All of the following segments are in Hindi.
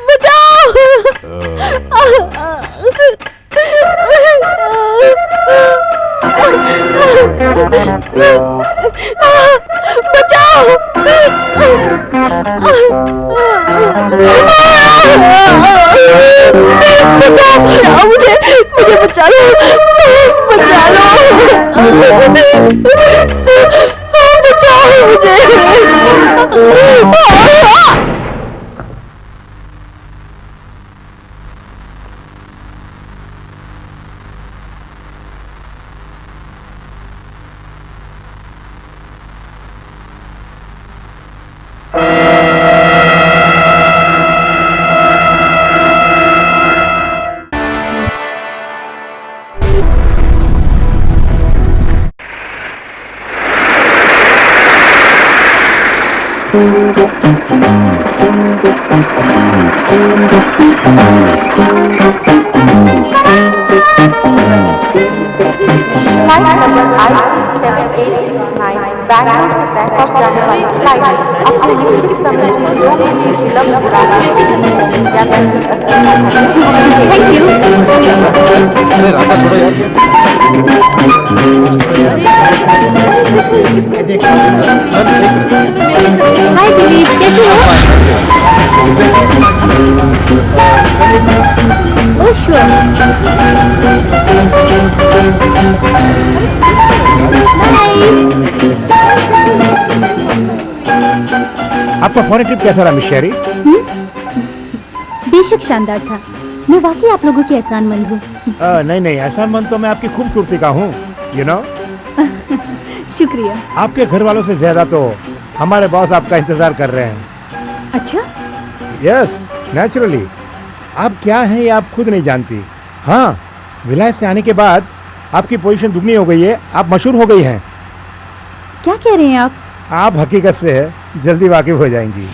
बचाओ। बचाओ। बचाओ मुझे, बचा लो, बचा लो, बचाओ मुझे। फ्लाइट नंबर IC7869 बैंगलोर से बैंकॉक जाने वाली फ्लाइट अपने निश्चित समय से 2 घंटे विलंब के बाद यात्री की असुविधा थैंक यू। अरे राजा छोड़ो यार। हाय दिलीप, कैसे हो? Oh sure. आपका फॉरेन ट्रिप कैसा रहा मिस शेरी? बेशक शानदार था। मैं वाकई आप लोगों की एहसानमंद हूँ। नहीं एहसानमंद तो मैं आपकी खूबसूरती का हूँ, यू नो। शुक्रिया। आपके घर वालों से ज्यादा तो हमारे बॉस आपका इंतजार कर रहे हैं। अच्छा? Yes, naturally. आप क्या हैं ये आप खुद नहीं जानती। हाँ, विलायत से आने के बाद आपकी पोजीशन दुगनी हो गई है, आप मशहूर हो गई हैं। क्या कह रहे हैं आप? आप हकीकत से जल्दी वाकिफ हो जाएंगी।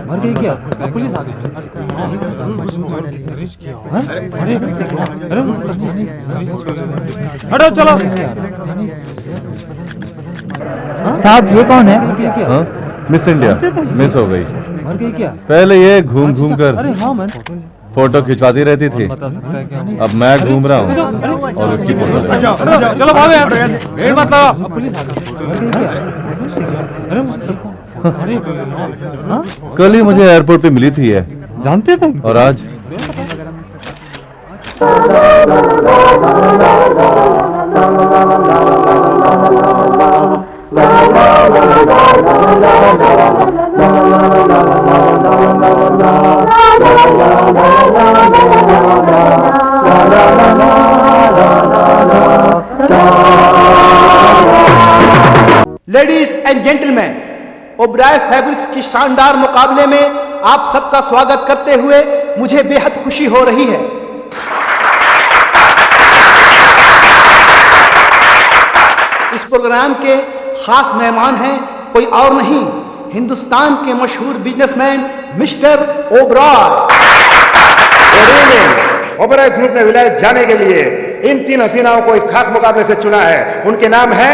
मर गई क्या? पुलिस आ गई। हटो चलो। साहब ये कौन है? मिस इंडिया मिस हो गई। मर गई क्या? पहले ये घूम घूम कर अरे हाँ मैम, फोटो खिंचवाती रहती थी, अब मैं घूम रहा हूँ और उसकी फोटो ले रहा हूँ। चलो भागो यहाँ से, भीड़ मत लगाओ। पुलिस आ गई। मर गई क्या? कल ही मुझे एयरपोर्ट पे मिली थी ये, जानते थे? और आज ladies and gentleman, Oberoi fabrics की शानदार मुकाबले में आप सबका स्वागत करते हुए मुझे बेहद खुशी हो रही है। इस प्रोग्राम के खास मेहमान हैं कोई और नहीं, हिंदुस्तान के मशहूर businessman mister Oberoi. Oberoi group ने विलायत जाने के लिए इन 3 हसीनाओं को इस खास मुकाबले से चुना है। उनके नाम है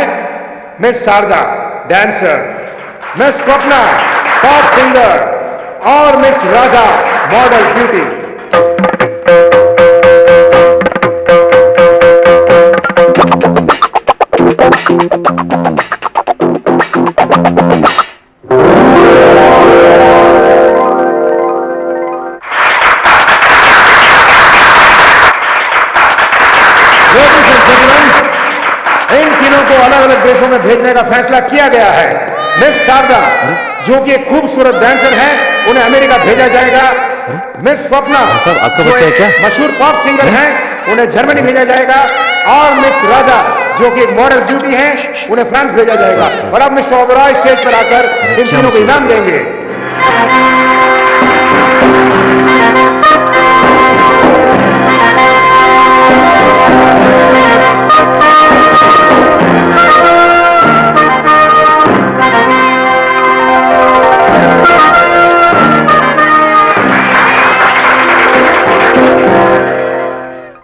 miss Sharada dancer, miss Swapna pop singer और मिस राधा मॉडल ब्यूटी। इन तीनों को अलग अलग देशों में भेजने का फैसला किया गया है। मिस शारदा जो कि एक खूबसूरत डांसर है, उन्हें अमेरिका भेजा जाएगा। मिस स्वप्ना साहब, आपका जो बच्चा है एक क्या? मशहूर पॉप सिंगर हैं, उन्हें जर्मनी भेजा जाएगा। और मिस राधा जो कि एक मॉडल ब्यूटी हैं, उन्हें फ्रांस भेजा जाएगा। और अब मिस ओबरॉय स्टेज पर आकर इन तीनों को इनाम देंगे।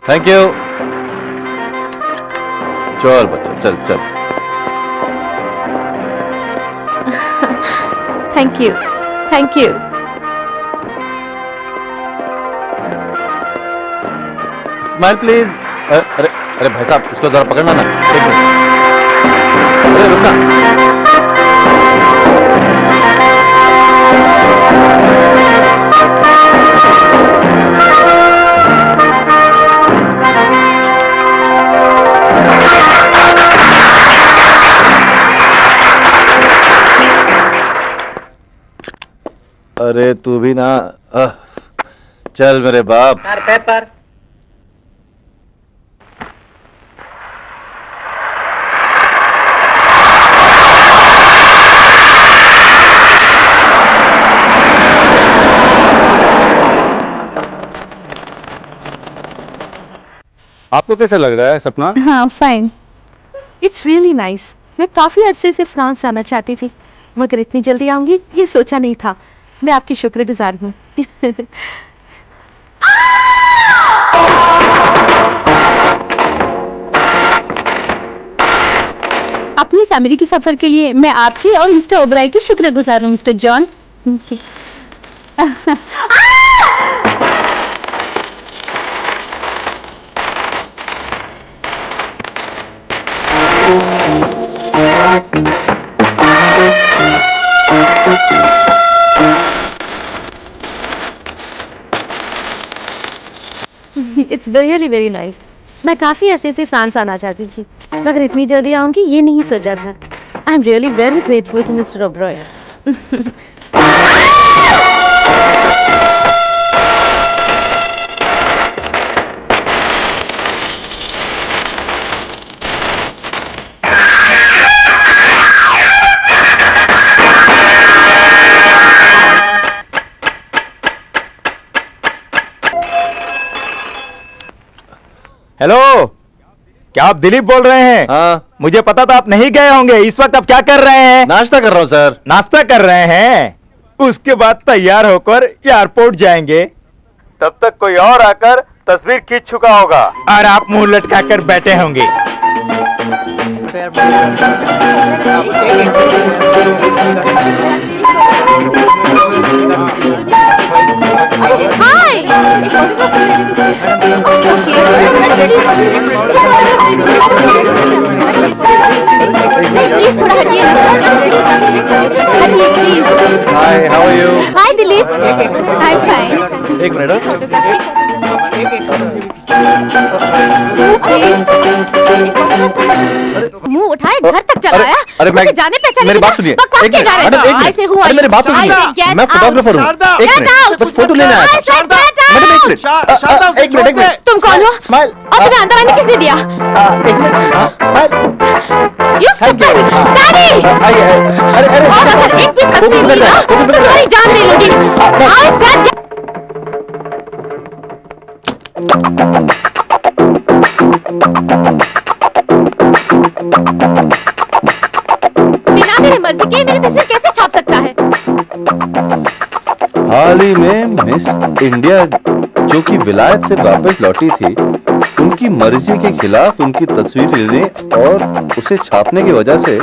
Thank you. चल बच्चा, चल चल। Thank you, thank you. Smile please. अरे अरे भाई साहब, इसको जरा पकड़ना ना, एक मिनट। अरे रुकना। अरे तू भी ना। चल मेरे बाप। पेपर आपको कैसा लग रहा है सपना? हाँ, फाइन। It's really nice. मैं काफी अरसे से फ्रांस आना चाहती थी, मगर इतनी जल्दी आऊंगी ये सोचा नहीं था। मैं आपकी शुक्रगुजार हूँ। अपनी फैमिली के सफर के लिए मैं आपकी और मिस्टर ओबराय की शुक्रगुजार हूँ, mister John. It's really very nice. मैं काफी अरसे से फ्रांस आना चाहती थी, मगर इतनी जल्दी आऊंगी ये नहीं सोचा था। I am really very grateful to mister Oberoi. Hello, क्या आप दिलीप बोल रहे हैं? हाँ, मुझे पता था आप नहीं गए होंगे। इस वक्त आप क्या कर रहे हैं? नाश्ता कर रहा हूँ सर। नाश्ता कर रहे हैं, उसके बाद तैयार होकर एयरपोर्ट जाएंगे। तब तक कोई और आकर तस्वीर खींच चुका होगा और आप मुंह लटका कर बैठे होंगे। हाय। प्लीज थोड़ा हटिए ना। हटिए please. Hi, how are you? Hi Dilip. I am fine. एक मिनट। मुंह उठाए घर तक चला आया। अरे मैं, मुझे जाने पहचाने मेरी के बात ना सुनिए। बकवास एक किए मिनट, जा रहे मैडम, एक हैं। मिनट। ऐसे हुआ अरे मेरी बात तो सुनिए। मैं फोटोग्राफर हूँ। एक मिनट, बस फोटो लेने आया था। मैडम एक मिनट, एक मिनट, एक मिनट। तुम कौन हो? स्माइल। और तुम्हें अंदर आने किसने दिया? एक minute. Smile. You stupid! Daddy! अरे अरे, और अगर एक भी तस्वीर ली ना तो तुम्हारी जान ले लूंगी। I said बिना मेरी मर्जी के मेरी तस्वीर कैसे छाप सकता है? हाल ही में मिस इंडिया जो कि विलायत से वापस लौटी थी, उनकी मर्जी के खिलाफ उनकी तस्वीर लेने और उसे छापने की वजह से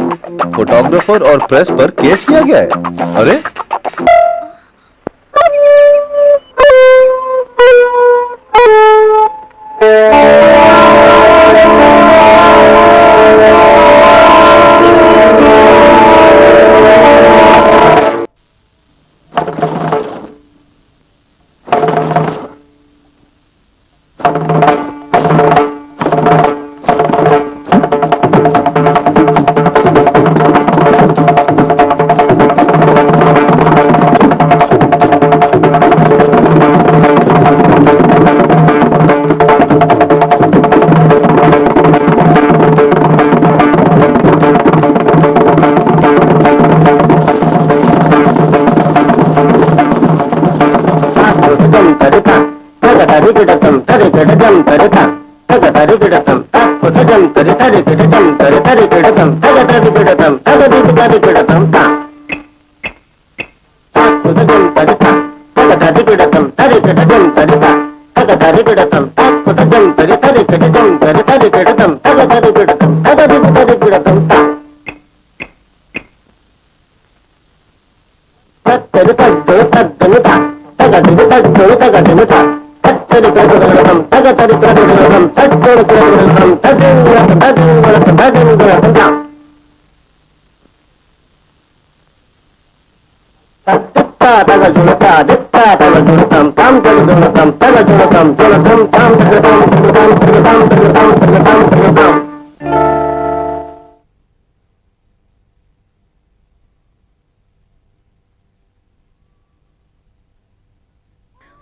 फोटोग्राफर और प्रेस पर केस किया गया है। अरे जम तरे था तग तरे पिड़तम तग जम तरे तरे पिड़ जम तरे तरे पिड़तम तग तरे पिड़तम तग तरे पिड़तम ता तग जम तरे था तग तरे पिड़तम तरे पिड़ जम तरे था तग तरे पिड़तम तग जम तरे तरे पिड़ जम तरे तरे पिड़तम तग तरे पिड़तम तग तरे पिड़तम ता तग तरे तग था तग तरे तग था तग तरे तग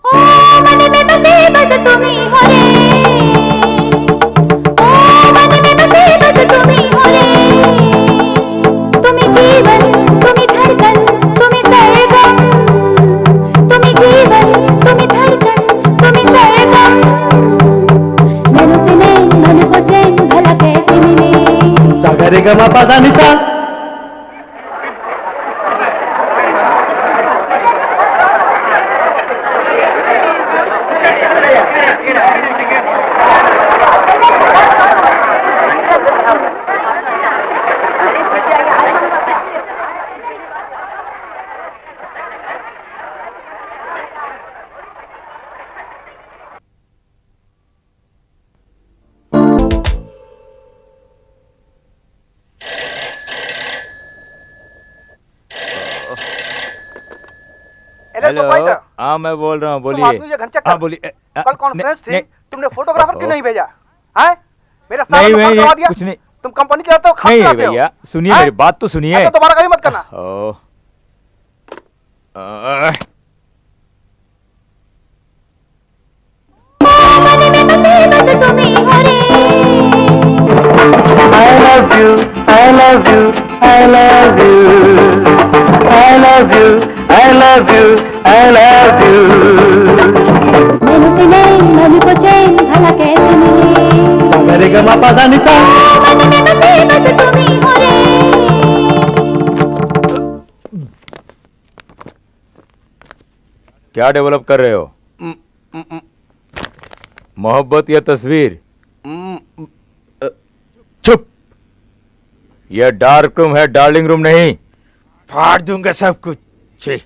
ओ मन में बसे बस तुम ही हो रे, ओ मन में बसे बस तुम ही हो रे, तुम ही जीवन, तुम ही धड़कन, तुम ही सरगम, तुम ही जीवन, तुम ही धड़कन, तुम ही सरगम, नैनों से नैन मन को चैन भला कैसे मिले। सागरे गमा पादा निसा हेलो, हाँ मैं बोल रहा हूँ, बोलिए। हाँ बोलिए। कल कॉन्फ्रेंस थी, नहीं, तुमने फोटोग्राफर क्यों नहीं भेजा है? मेरा सारा नहीं तो भैया, करवा दिया। कुछ नहीं। तुम कंपनी चलाते हो, खास नहीं चलाते हो। भैया, सुनिए हैं? मेरी बात तो सुनिए। ऐसा दोबारा कभी मत करना। ओ, मन में बसे बस तुम ही हो रे, I love you, I love you, I love you, I love you, I love you, I love you. नैनों से नैन मन को चैन भला कैसे मिले। सागरे गमा पादा निसा मन में बसे बस तुम ही हो रे, क्या डेवलप कर रहे हो? मोहब्बत या तस्वीर? चुप, यह डार्क रूम है, डार्लिंग रूम नहीं। फाड़ दूंगा सब कुछ। छी।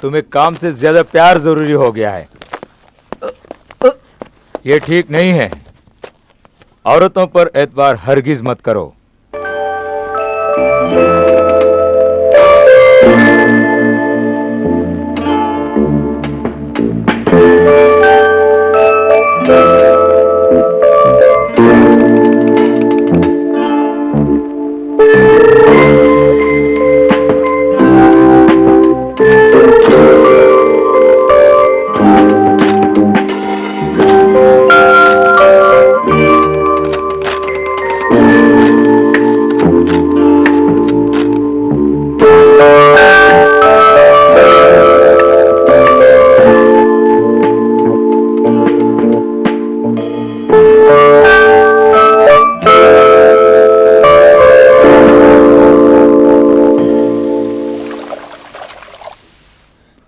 तुम्हें काम से ज्यादा प्यार जरूरी हो गया है, ये ठीक नहीं है। औरतों पर एतबार हरगिज मत करो।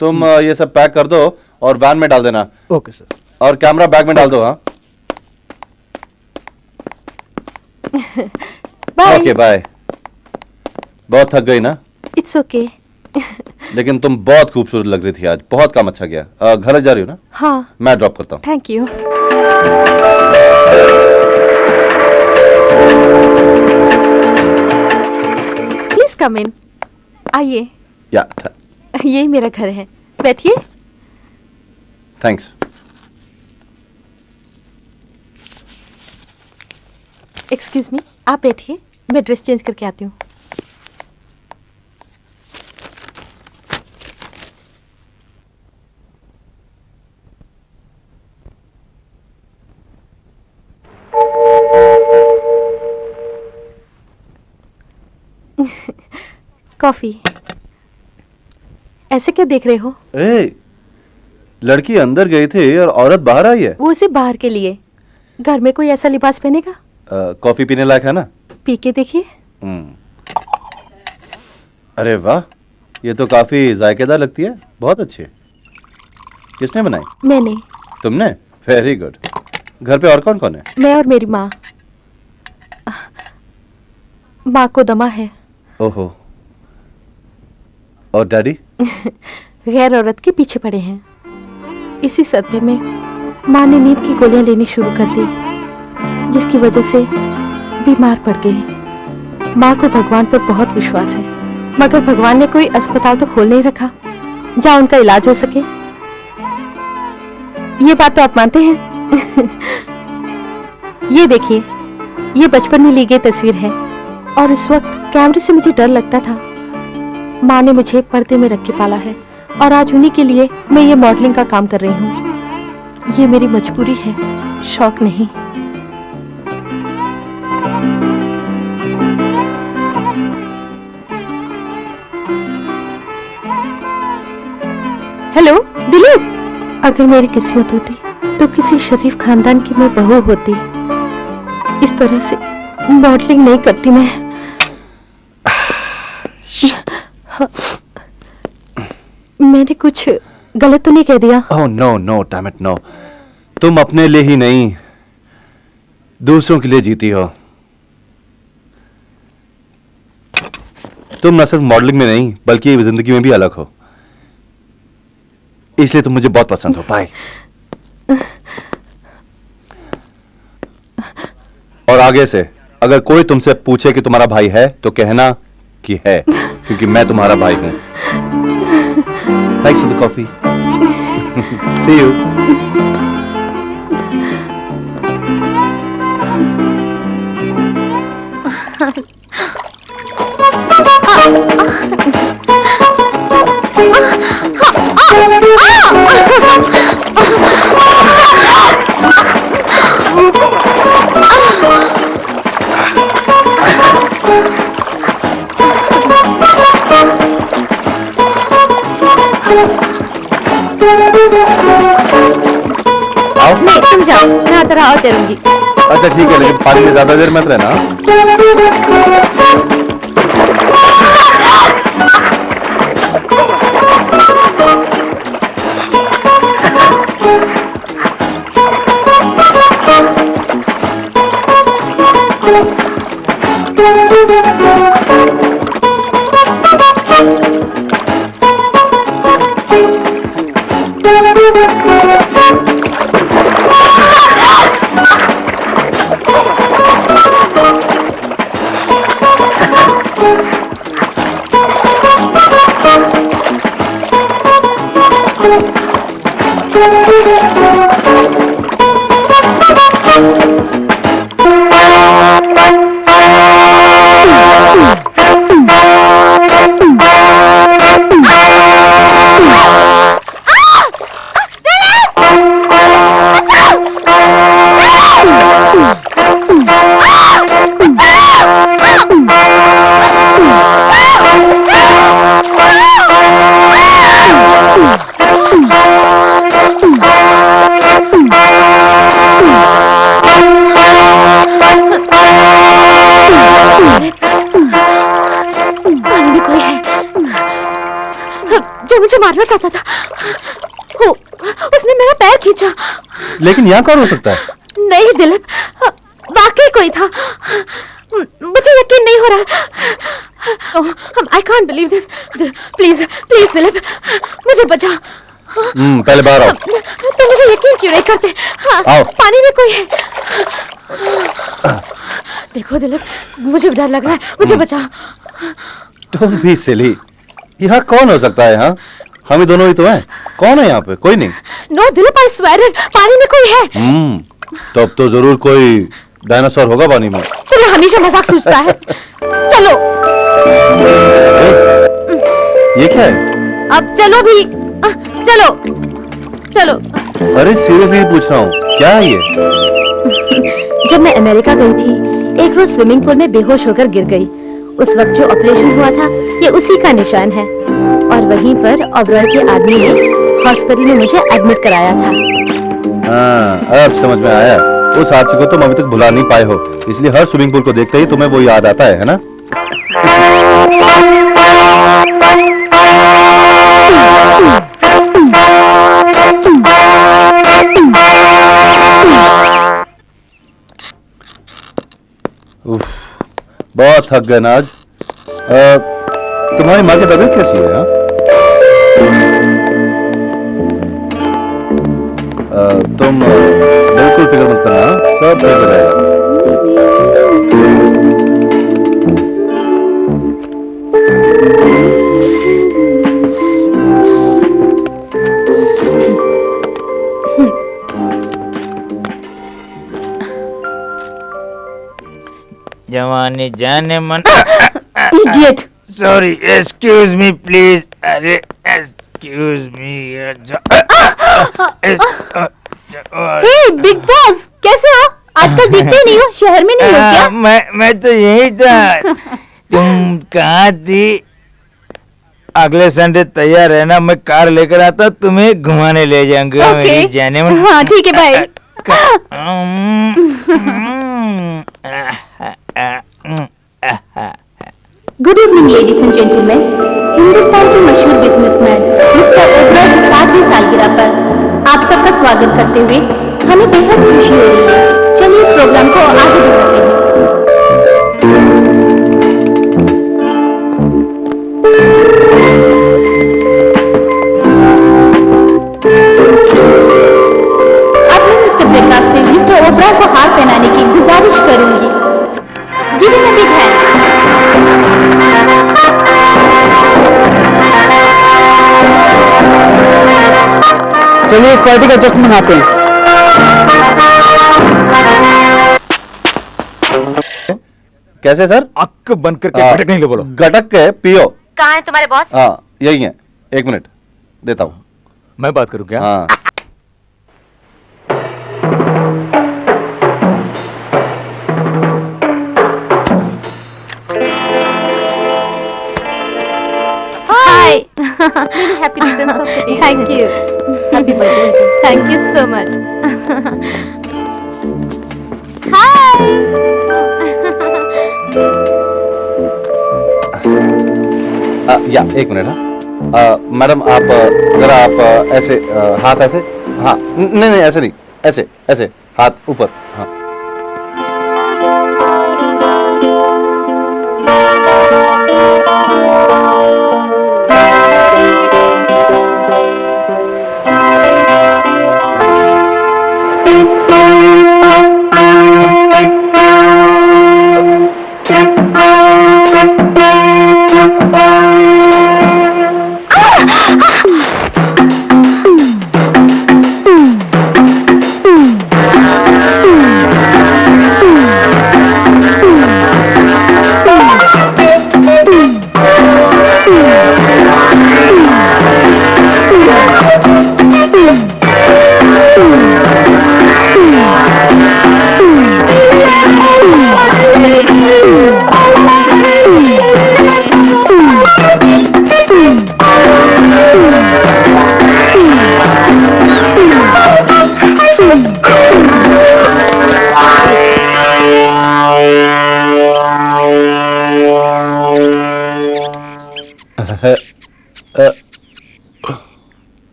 तुम ये सब पैक कर दो और वैन में डाल देना। Okay sir. और कैमरा बैग में डाल दो। हाँ बाय। Okay bye. बहुत थक गई ना? It's okay. लेकिन तुम बहुत खूबसूरत लग रही थी आज, बहुत काम अच्छा किया। घर जा रही हो ना? हाँ मैं ड्रॉप करता हूँ। Thank you. प्लीज कम इन, आइए। या ये मेरा घर है, बैठिए। थैंक्स। एक्सक्यूज मी, आप बैठिए, मैं ड्रेस चेंज करके आती हूँ। कॉफी। ऐसे क्या देख रहे हो? लड़की अंदर गई थी और औरत बाहर आई है। वो सिर्फ बाहर के लिए, घर में कोई ऐसा लिबास पहनेगा? कॉफी पीने लायक है ना? पी के देखिए। अरे वाह, ये तो काफी जायकेदार लगती है, बहुत अच्छी है। किसने बनाई? मैंने। तुमने? Very good. घर पे और कौन कौन है? मैं और मेरी माँ। माँ को दमा है। ओहो। और डैडी? गैर औरत के पीछे पड़े हैं। इसी सदमे में माँ ने नींद की गोलियां लेनी शुरू कर दी, जिसकी वजह से बीमार पड़ गई। माँ को भगवान पर बहुत विश्वास है, मगर भगवान ने कोई अस्पताल तो खोल नहीं रखा जहाँ उनका इलाज हो सके। ये बात तो आप मानते हैं? ये देखिए, ये बचपन में ली गई तस्वीर है और इस वक्त कैमरे से मुझे डर लगता था। माँ ने मुझे पर्दे में रख के पाला है और आज उन्हीं के लिए मैं ये मॉडलिंग का काम कर रही हूँ। ये मेरी मजबूरी है, शौक नहीं। हेलो दिलीप, अगर मेरी किस्मत होती तो किसी शरीफ खानदान की मैं बहू होती। इस तरह से मॉडलिंग नहीं करती मैं। मैंने कुछ गलत तो नहीं कह दिया? Oh no no, damn it no. तुम अपने लिए ही नहीं, दूसरों के लिए जीती हो। तुम न सिर्फ मॉडलिंग में नहीं बल्कि जिंदगी में भी अलग हो, इसलिए तुम मुझे बहुत पसंद हो। बाय। और आगे से अगर कोई तुमसे पूछे कि तुम्हारा भाई है तो कहना कि है, क्योंकि मैं तुम्हारा भाई हूं। Thanks for the coffee. See you. आओ। नहीं, तुम जाओ, मैं आता रहा और तैरूंगी। अच्छा ठीक है, लेकिन पानी में ज्यादा देर मत रहना। पानी में कोई है जो मुझे मारना चाहता था। उसने मेरा पैर खींचा। लेकिन यहाँ कौन हो सकता है? नहीं दिलीप, वाकई कोई था। मुझे यकीन नहीं हो रहा। I can't believe this. Please please Dilip, मुझे बचा। पहले बाहर आओ। तुम मुझे यकीन क्यों नहीं करते? आओ। पानी में कोई है। देखो दिलीप, मुझे डर लग रहा है, मुझे बचाओ। तुम भी सिली। यहाँ कौन हो सकता है? हाँ, हम ही दोनों ही तो हैं। कौन है यहाँ पे? कोई नहीं। No Dilip, I swear it, पानी में कोई है। तब तो जरूर कोई डायनासोर होगा पानी में। तुम्हें हमेशा मजाक सूझता है। चलो। ये क्या है? अब चलो भी। चलो चलो। अरे सीरियसली पूछ रहा हूँ, क्या है ये? जब मैं अमेरिका गई थी, एक रोज स्विमिंग पूल में बेहोश होकर गिर गई। उस वक्त जो ऑपरेशन हुआ था ये उसी का निशान है। और वहीं पर ओबरॉय के आदमी ने हॉस्पिटल में मुझे एडमिट कराया था। हाँ, अब समझ में आया। उस हादसे को तुम अभी तक भुला नहीं पाए हो, इसलिए हर स्विमिंग पूल को देखते ही तुम्हें वो याद आता है ना? उफ, बहुत थक गए ना आज। तुम्हारी माँ की तबीयत कैसी है? हाँ? तुम बिल्कुल फिक्र मत करना, सब ठीक हो जाएगा। जवानी जाने मन। Idiot. Sorry, excuse me please. अरे एक्सक्यूज मी। हे बिग बॉस, कैसे हो? आजकल दिखते नहीं हो, शहर में नहीं हो क्या? मैं तो यही था। तुम कहाँ थी? अगले संडे तैयार है ना, मैं कार लेकर आता, तुम्हें घुमाने ले जाऊंगा। मेरी जाने मन। हाँ ठीक है, bye. Good evening ladies and gentleman. Hindustan के मशहूर बिजनेसमैन मिस्टर ओबरॉय की 7वीं सालगिरह पर आप सबका स्वागत करते हुए हमें बेहद खुशी हो रही है। चलिए इस प्रोग्राम को आगे बढ़ाते हैं। अब मैं मिस्टर प्रकाश से मिस्टर ओबरॉय को हार पहनाने की गुजारिश करूंगी। Give him a big hand. चलिए इस पार्टी का जश्न मनाते हैं। कैसे सर? अक्क बंद करके गटक नहीं लो, बोलो। गटक के पियो। कहाँ है तुम्हारे बॉस? हाँ यही है, 1 मिनट देता हूँ। मैं बात करूँ क्या? हाँ। Hi. Many happy returns of the day. Thank you. Happy birthday. Thank you so much. या 1 मिनट। हाँ मैडम, आप जरा आप ऐसे हाथ ऐसे। हाँ नहीं नहीं, ऐसे नहीं, ऐसे ऐसे हाथ ऊपर। हाँ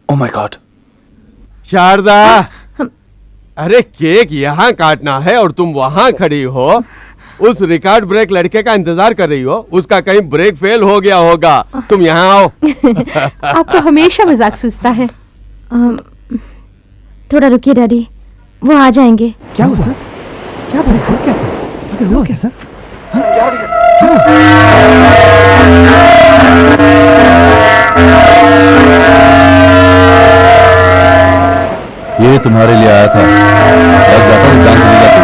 ओह माय गॉड। शारदा, अरे केक यहाँ काटना है और तुम वहाँ खड़ी हो, उस रिकॉर्ड ब्रेक लड़के का इंतजार कर रही हो। उसका कहीं ब्रेक फेल हो गया होगा। तुम यहाँ आओ। आपको हमेशा मजाक सूझता है। थोड़ा रुकिए डैडी, वो आ जाएंगे। क्या हुआ सर? क्या बात सर? क्या हुआ क्या सर? ये तुम्हारे लिए आया था। आज जाता है जान चली जाती,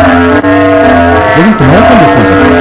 लेकिन तुम्हारा कौन दुश्मन सकता है?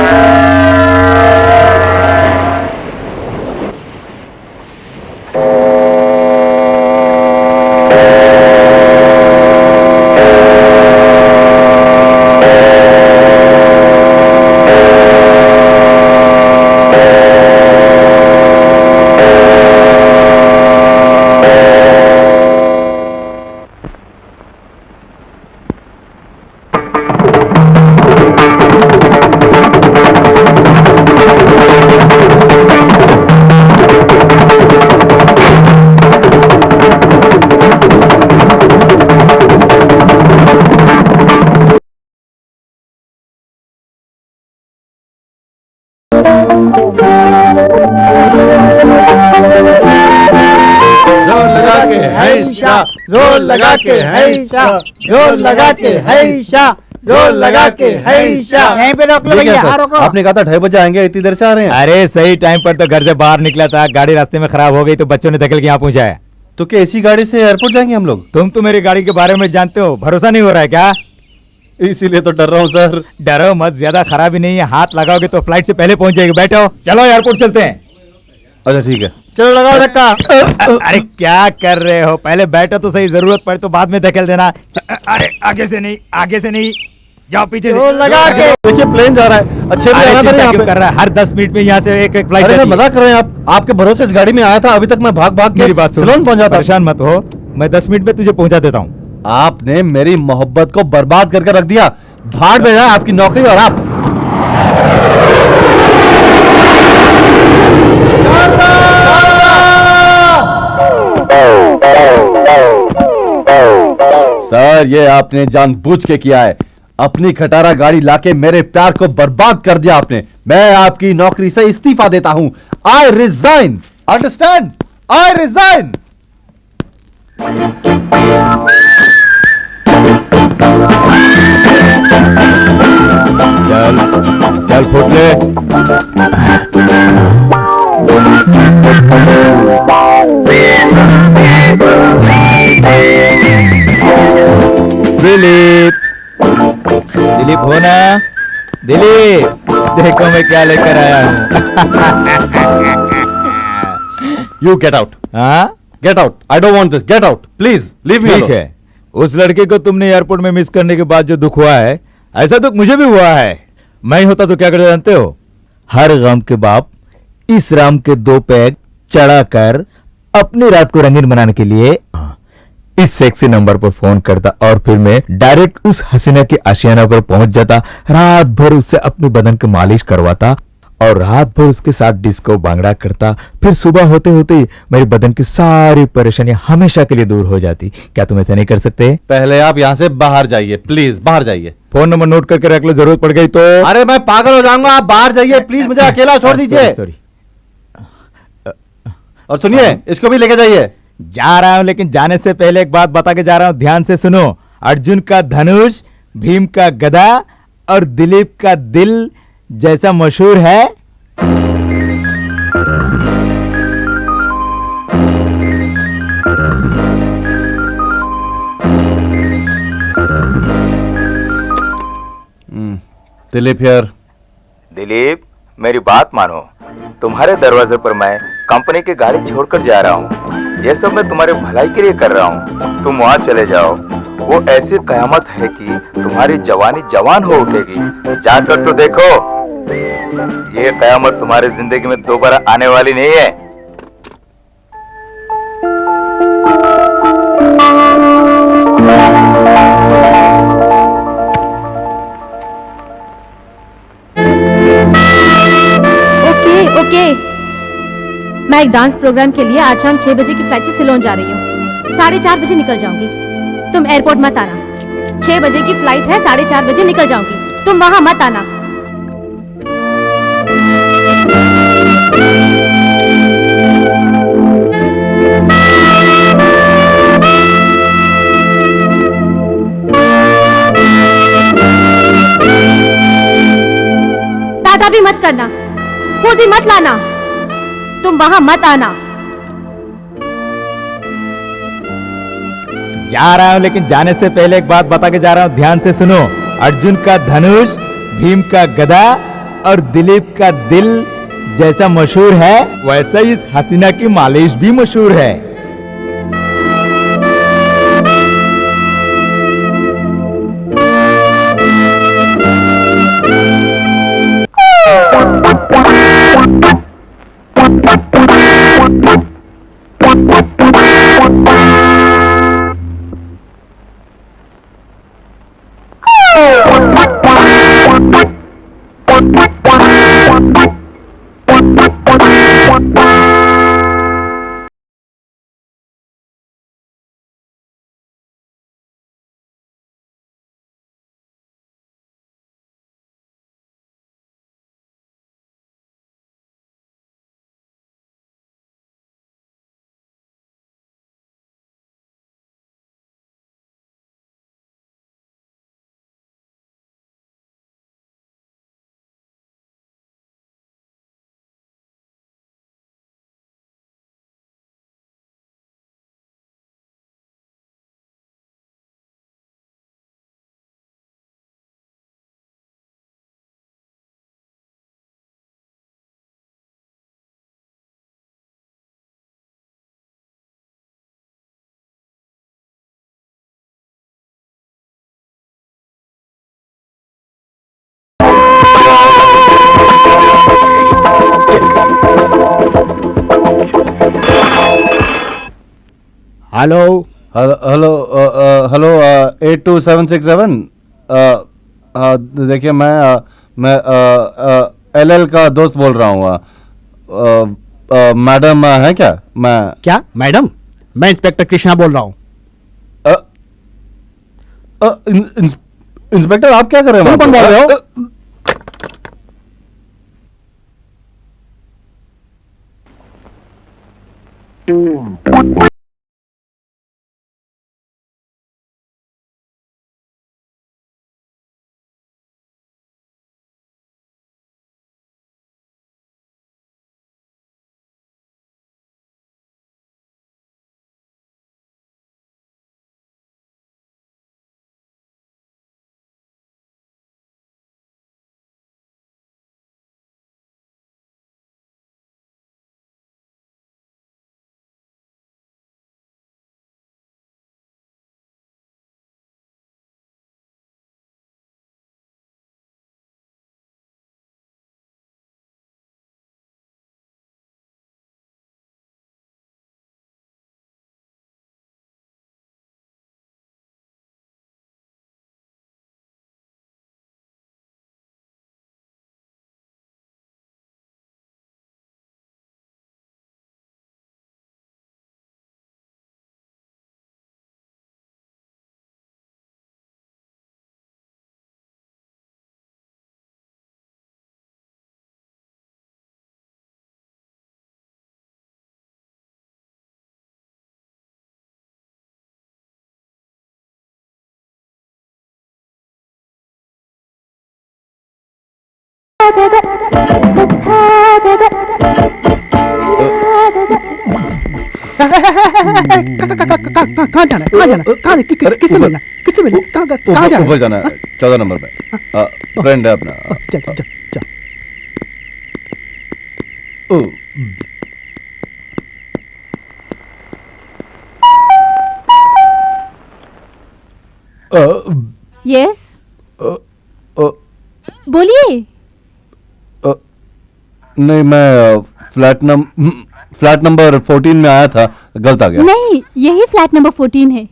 शा, जोर लगा के है शा, जोर लगा के है शा, जोर लगा के है शा। यहीं पे रोक लो भैया, हाँ रोको। आपने कहा था 2:30 बजे आएंगे, इतनी देर से आ रहे हैं। अरे सही टाइम पर तो घर से बाहर निकला था, गाड़ी रास्ते में खराब हो गई तो बच्चों ने धकेल के यहाँ पहुंचाया। तो क्या इसी गाड़ी से एयरपोर्ट जाएंगे हम लोग? तुम तो मेरी गाड़ी के बारे में जानते हो, भरोसा नहीं हो रहा है क्या? इसीलिए तो डर रहा हूँ सर। डरो मत, ज्यादा खराबी नहीं है, हाथ लगाओगे तो फ्लाइट से पहले पहुंच जाएगी। बैठो, चलो एयरपोर्ट चलते हैं। अच्छा ठीक है, चलो लगाओ धक्का। अरे क्या कर रहे हो, पहले बैठो तो सही, जरूरत पड़े तो बाद में धकेल देना। अरे आगे से नहीं, आगे से नहीं, जाओ पीछे से। लगा के देखिए प्लेन जा रहा है। अच्छे अरे से चिंता क्यों कर रहा है, हर 10 मिनट में यहाँ से एक फ्लाइट। अरे मजाक कर रहे हैं आप, आपके भरोसे इस गाड़ी में आया था, अभी तक मैं भाग भाग के मेरी बात सुन, सिलोन पहुंचा था। परेशान मत हो, मैं 10 मिनट में तुझे पहुंचा देता हूँ। आपने मेरी मोहब्बत को बर्बाद करके रख दिया। भाड़ में जाए आपकी नौकरी और आप। सर ये आपने जानबूझ के किया है, अपनी खटारा गाड़ी लाके मेरे प्यार को बर्बाद कर दिया आपने। मैं आपकी नौकरी से इस्तीफा देता हूं। I resign, understand, I resign. चल चल फूट ले। दिलीप, दिलीप हो ना? दिलीप देखो मैं क्या लेकर आया हूँ। यू गेट आउट, हाँ get out. I don't want this, get out please, leave me. ठीक है, उस लड़के को तुमने एयरपोर्ट में मिस करने के बाद जो दुख हुआ है, ऐसा दुख मुझे भी हुआ है। मैं होता तो क्या करता जानते हो? हर गम के बाप इस राम के 2 पैग चढ़ाकर अपनी रात को रंगीन बनाने के लिए इस सेक्सी नंबर पर फोन करता और फिर मैं डायरेक्ट उस हसीना के आशियाना पर पहुंच जाता, रात भर उससे अपने बदन की मालिश करवाता और रात भर उसके साथ डिस्को बांगड़ा करता। फिर सुबह होते होते मेरे बदन की सारी परेशानियां हमेशा के लिए दूर हो जाती। क्या तुम ऐसा नहीं कर सकते? पहले आप यहाँ से बाहर जाइए, प्लीज बाहर जाइए। फोन नंबर नोट करके रख लो, जरूरत पड़ गई तो। अरे मैं पागल हो जाऊंगा, आप बाहर जाइए प्लीज, मुझे अकेला छोड़ दीजिए। सॉरी। और सुनिए, इसको भी लेके जाइए। जा रहा हूं, लेकिन जाने से पहले एक बात बता के जा रहा हूं, ध्यान से सुनो। अर्जुन का धनुष, भीम का गदा और दिलीप का दिल जैसा मशहूर है। दिलीप हियर। दिलीप मेरी बात मानो, तुम्हारे दरवाजे पर मैं कंपनी की गाड़ी छोड़कर जा रहा हूँ। यह सब मैं तुम्हारे भलाई के लिए कर रहा हूँ। तुम वहाँ चले जाओ, वो ऐसी कयामत है कि तुम्हारी जवानी जवान हो उठेगी। जाकर तो देखो, ये कयामत तुम्हारी जिंदगी में दोबारा आने वाली नहीं है। ओके, मैं एक डांस प्रोग्राम के लिए आज शाम 6 बजे की फ्लाइट से सिलोन जा रही हूँ। 4:30 बजे निकल जाऊंगी। तुम एयरपोर्ट मत आना। 6 बजे की फ्लाइट है, 4:30 बजे निकल जाऊंगी। तुम वहां मत आना। टाटा भी मत करना, फूड भी मत लाना। तुम वहां मत आना। जा रहा हूं, लेकिन जाने से पहले एक बात बता के जा रहा हूं, ध्यान से सुनो। अर्जुन का धनुष, भीम का गदा और दिलीप का दिल जैसा मशहूर है, वैसा ही इस हसीना की मालिश भी मशहूर है। Hello hello hello 82767। देखिए मैं एलएल का दोस्त बोल रहा हूँ। मैडम है क्या? क्या मैडम? मैं इंस्पेक्टर कृष्णा बोल रहा हूँ। इंस्पेक्टर आप क्या कर रहे हैं? कौन बोल रहे हो? कहाँ जाना है? किससे मिलना? कहाँ जाना है? ऊपर जाना है 14 नंबर पे। फ्रेंड है अपना। चल चल चल। यस, बोलिए। नहीं, मैं फ्लैट नंबर 14 में आया था, गलत आ गया। नहीं, यही फ्लैट नंबर 14 है।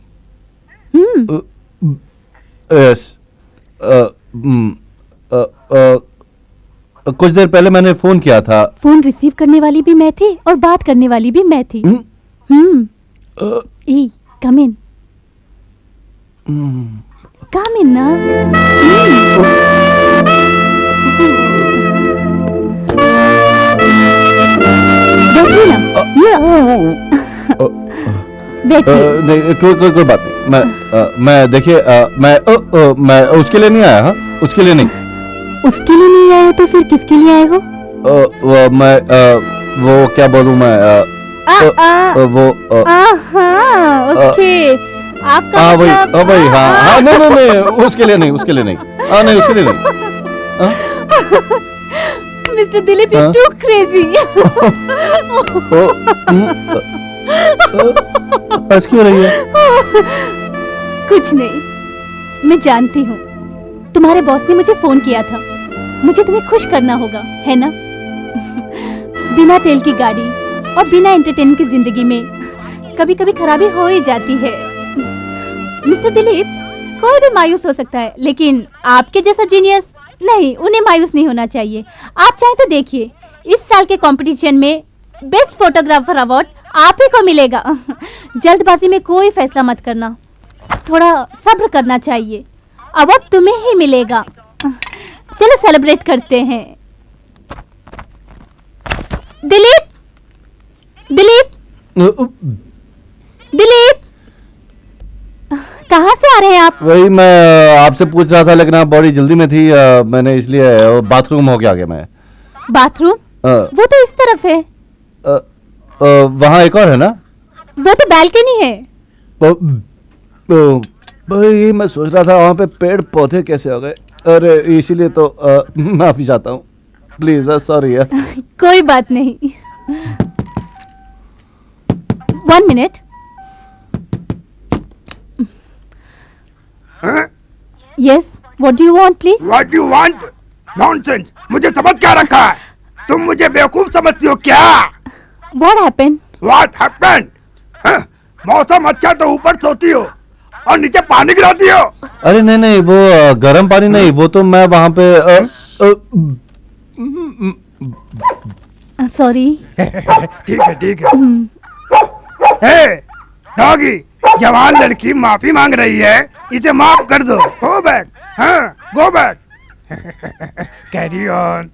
यस। कुछ देर पहले मैंने फोन किया था। फोन रिसीव करने वाली भी मैं थी और बात करने वाली भी मैं थी। कम इन। कम इन ना। बैठिए ना। बैठिए। नहीं, कोई बात नहीं। मैं देखिए, मैं उसके लिए नहीं आया। हाँ, उसके लिए नहीं। उसके लिए नहीं आए हो तो फिर किसके लिए आए हो? वो क्या बोलूं मैं? ओके। आपका वही मतलब हाँ, नहीं, उसके लिए नहीं। नहीं, उसके लिए नहीं। Mister Dilip, you too crazy. हंस क्यों रही है? कुछ नहीं, मैं जानती हूँ तुम्हारे बॉस ने मुझे फोन किया था। मुझे तुम्हें खुश करना होगा, है ना? बिना तेल की गाड़ी और बिना एंटरटेनमेंट की जिंदगी में कभी कभी खराबी हो ही जाती है। मिस्टर दिलीप, कोई भी मायूस हो सकता है, लेकिन आपके जैसा जीनियस नहीं, उन्हें मायूस नहीं होना चाहिए। आप चाहे तो देखिए, इस साल के कंपटीशन में बेस्ट फोटोग्राफर अवार्ड आप ही को मिलेगा। जल्दबाजी में कोई फैसला मत करना, थोड़ा सब्र करना चाहिए। अवार्ड तुम्हें ही मिलेगा। चलो सेलिब्रेट करते हैं। दिलीप, कहाँ से आ रहे हैं आप? वही मैं आपसे पूछ रहा था, लेकिन आप बड़ी जल्दी में थी। मैंने इसलिए बाथरूम हो गया गया मैं। बाथरूम? वो तो इस तरफ है। वहाँ एक और है ना? वो तो बालकनी है। भाई मैं सोच रहा था वहाँ पे पेड़ पौधे कैसे हो गए। अरे इसीलिए तो माफी चाहता हूँ, प्लीज। सॉरी यार। कोई बात नहीं। 1 minute. Yes, what do you want please? What do you want? Nonsense! मुझे समझ क्या रखा है? तुम मुझे बेवकूफ समझती हो क्या? What happened? What happened? मौसम अच्छा तो ऊपर सोती हो और नीचे पानी गिराती हो। अरे नहीं नहीं, वो गर्म पानी नहीं, वो तो मैं वहां पे सॉरी। ठीक है ठीक है। हे डॉगी, जवान लड़की माफी मांग रही है, इसे माफ कर दो। गो बैक, हाँ go back. Carry on.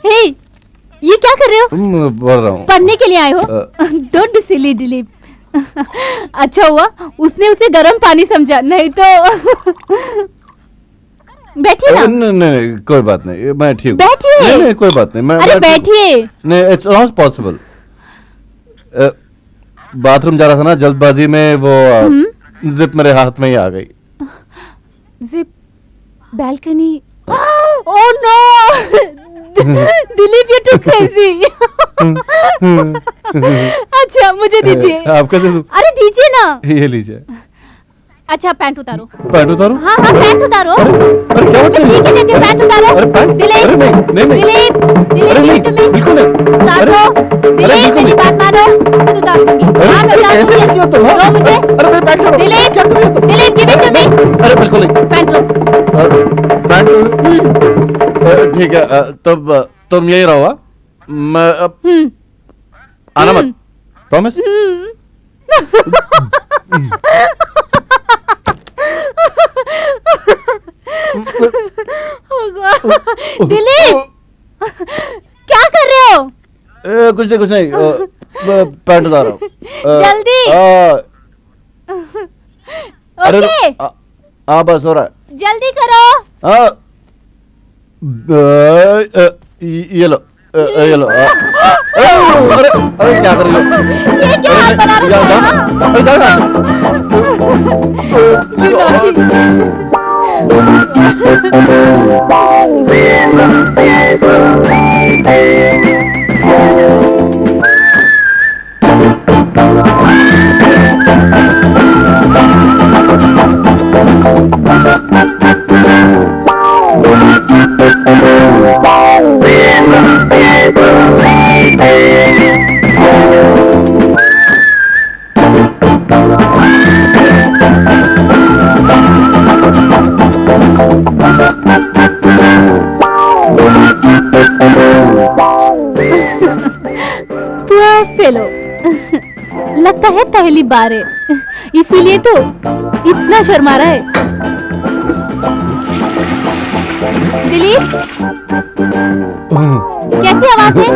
Hey, ये क्या कर रहे हो? बोल रहा हूँ। पढ़ने के लिए आए हो? Don't be silly Dilip. अच्छा हुआ उसने उसे गर्म पानी समझा, नहीं तो बैठिए ना। नहीं कोई बात नहीं, मैं ठीक हूँ। बैठिए। नहीं कोई बात नहीं, मैं अरे बैठिए। नहीं, इट्स नॉट पॉसिबल। बाथरूम जा रहा था ना जल्दबाजी में, वो जिप मेरे हाथ में ही आ गई। जिप balcony. Oh no Dilip, you too crazy. अच्छा मुझे दीजिए। आपका दे दूं? अरे दीजिए ना। ये लीजिए। अच्छा पैंट उतारो। पैंट उतारो? हाँ हाँ पैंट उतारो। अरे क्या बात कर रही ठीक है देती हूँ, पैंट उतारो। अरे पैंट? दिलीप, अरे नहीं दिलीप, अरे नहीं, दिलीप बिल्कुल नहीं। उतारो। दिलीप मेरी बात मानो, खुद उतार दूंगी। हाँ मैं उतार कैसे करती हो तुम? दूंगी। दो मुझे। अरे मेरे पैंट छोड़ो। दिलीप, क्या कर रही हो तुम? Dilip give it to me. अरे बिल्कुल नहीं। पैंट लो। पैंट ठीक है, तब तुम यही रहो। हाँ? मैं आना मत, प्रॉमिस? दिलीप क्या कर रहे हो? कुछ नहीं पैंट उतार रहा हूँ। जल्दी। अरे ओके बस हो रहा है। जल्दी करो। ये लो ये लो। अरे क्या कर रही हो? ये क्या हाथ बना रखा है? अरे जाओ। You naughty. Poor fellow. लगता है पहली बार है, इसीलिए तो इतना शर्मा रहा है। दिलीप कैसी आवाज है?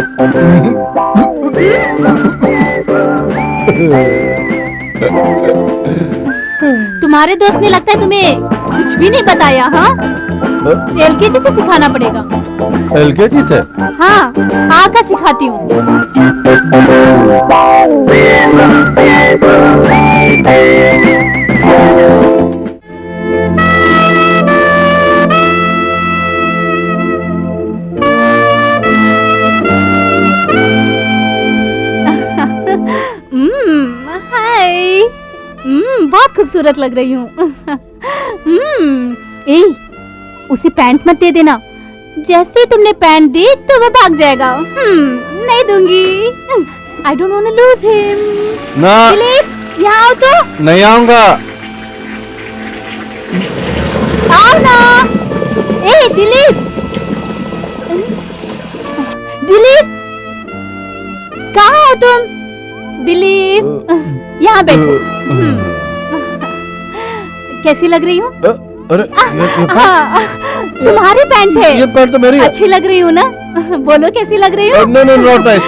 तुम्हारे दोस्त ने लगता है तुम्हें कुछ भी नहीं बताया। हाँ एलकेजी से सिखाना पड़ेगा। एलकेजी से? हाँ आकर सिखाती हूँ। हाय बहुत खूबसूरत लग रही हूँ। ए उसे पैंट मत दे देना, जैसे तुमने पैंट दी तो वो भाग जाएगा। नहीं दूंगी। I don't want to lose him. ना दिलीप यहाँ आओ तो। नहीं आऊंगा। आओ ना। ए दिलीप, दिलीप कहाँ हो तुम? दिलीप यहाँ बैठो। कैसी लग रही हूँ? अरे तुम्हारी पैंट है। ये पैंट तो मेरी है। अच्छी लग रही हूँ ना? बोलो कैसी लग रही हूँ? नहीं नॉट नाइस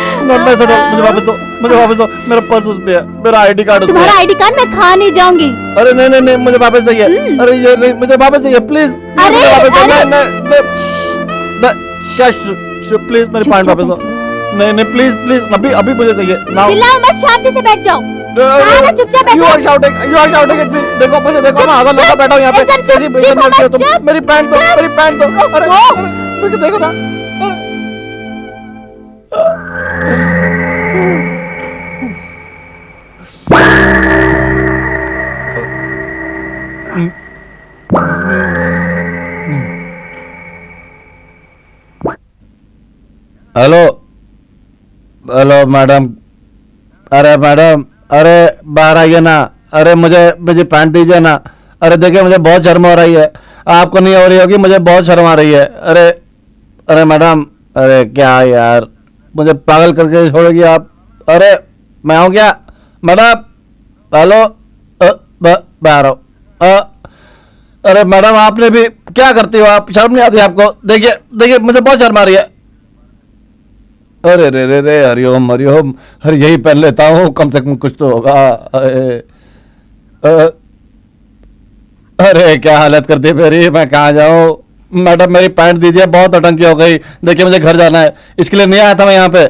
मुझे वापस दो मेरा पर्स उस पे है, मेरा आईडी कार्ड उस पे तुम्हारा है। आईडी कार्ड मैं खा नहीं जाऊंगी। अरे नहीं मुझे वापस चाहिए। अरे ये नहीं, मुझे वापस चाहिए प्लीज। अरे, क्या प्लीज मेरी पैंट वापस दो। नहीं प्लीज अभी मुझे चाहिए। चिल्लाओ मत, शांति से बैठ जाओ। चुपचाप बैठो। You are shouting at me। देखो मुझे देखो, मैं आधा लड़का बैठा हूँ यहाँ पे। कैसी बेइज्जती करती हो तुम? मेरी पैंट दो। अरे मुझे देखो ना। Hello hello madam. अरे मैडम, अरे बाहर आइए ना। अरे मुझे मुझे पैंट दीजिए ना। अरे देखिए मुझे बहुत शर्म हो रही है। आपको नहीं हो रही होगी, मुझे बहुत शर्म आ रही है। अरे अरे मैडम, अरे क्या यार, मुझे पागल करके छोड़ेगी आप? अरे मैं हूँ क्या मैडम? हेलो, बाहर आओ। अरे मैडम, आपने भी क्या करती हो आप? शर्म नहीं आती आपको? देखिए देखिए मुझे बहुत शर्म आ रही है। अरे रे रे रे, हरिओम हरिओम। अरे यही पहन लेता हूँ, कम से कम कुछ तो होगा। अरे क्या हालत कर दी मेरी, मैं कहाँ जाऊँ? मैडम मेरी पैंट दीजिए, बहुत अटंकी हो गई। देखिए मुझे घर जाना है, इसके लिए नहीं आया था मैं यहाँ पे।